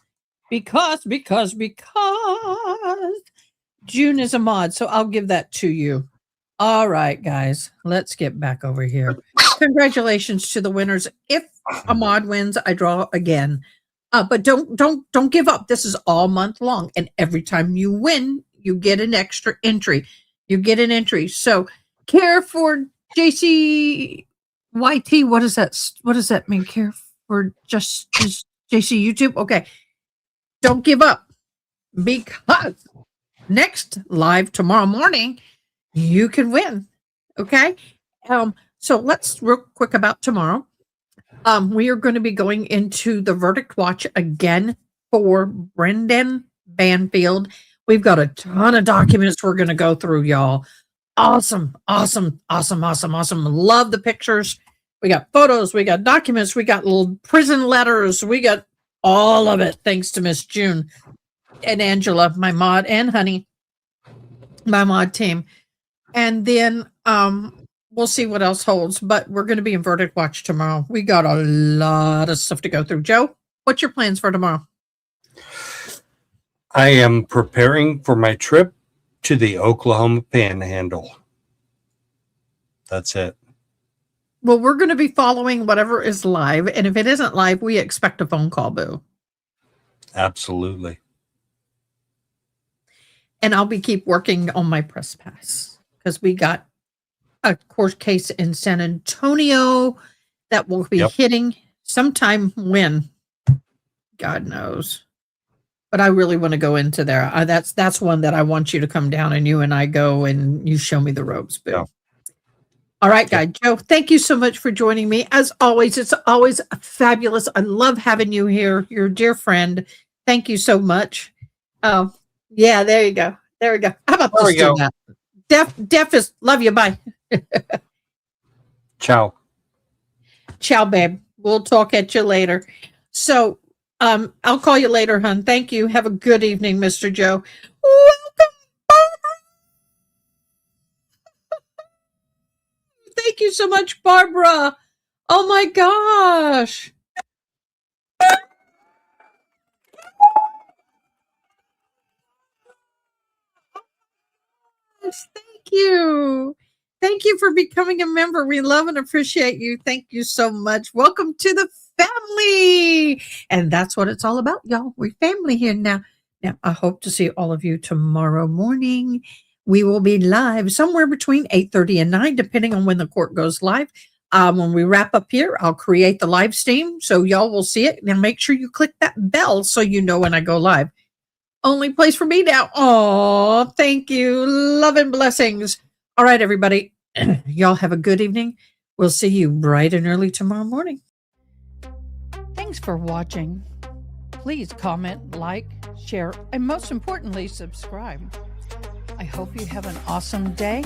June is a mod, so I'll give that to you. All right, guys, let's get back over here. Congratulations to the winners. If a mod wins, I draw again. But don't give up. This is all month long, and every time you win, you get an extra entry. You get an entry. So care for JC YT. What does that mean? Care for just JC YouTube? Okay. Don't give up because next live tomorrow morning, you can win. Okay. So let's real quick about tomorrow. We are going to be going into the verdict watch again for Brendan Banfield. We've got a ton of documents we're going to go through, y'all. Awesome. Love the pictures. We got photos, we got documents, we got little prison letters, we got all of it. Thanks to Miss June and Angela, my mod, and Honey, my mod team. And then we'll see what else holds, but we're going to be in verdict watch tomorrow. We got a lot of stuff to go through. Joe, what's your plans for tomorrow? I am preparing for my trip to the Oklahoma Panhandle. That's it. Well, we're going to be following whatever is live. And if it isn't live, we expect a phone call, Boo. Absolutely. And I'll be keep working on my press pass because we got a court case in San Antonio that will be hitting sometime when, God knows. But I really want to go into there. That's one that I want you to come down and you and I go and you show me the ropes, Boo. Yeah. All right, guys. Joe, thank you so much for joining me. As always, it's always fabulous. I love having you here. You're a dear friend. Thank you so much. Oh, yeah, there you go. There we go. How about There this? we go. Def is love you. Bye. Ciao. Ciao, babe. We'll talk at you later. So, I'll call you later, hon. Thank you. Have a good evening, Mr. Joe. Welcome, Barbara. Thank you so much, Barbara. Oh my gosh. Thank you. Thank you for becoming a member. We love and appreciate you. Thank you so much. Welcome to the family. And that's what it's all about, y'all. We're family here now. Now, I hope to see all of you tomorrow morning. We will be live somewhere between 8:30 and 9, depending on when the court goes live. When we wrap up here, I'll create the live stream so y'all will see it. Now, make sure you click that bell so you know when I go live. Only place for me now. Oh, thank you. Love and blessings. All right, everybody. Y'all have a good evening. We'll see you bright and early tomorrow morning. Thanks for watching. Please comment, like, share, and most importantly, subscribe. I hope you have an awesome day.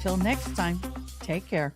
Till next time, take care.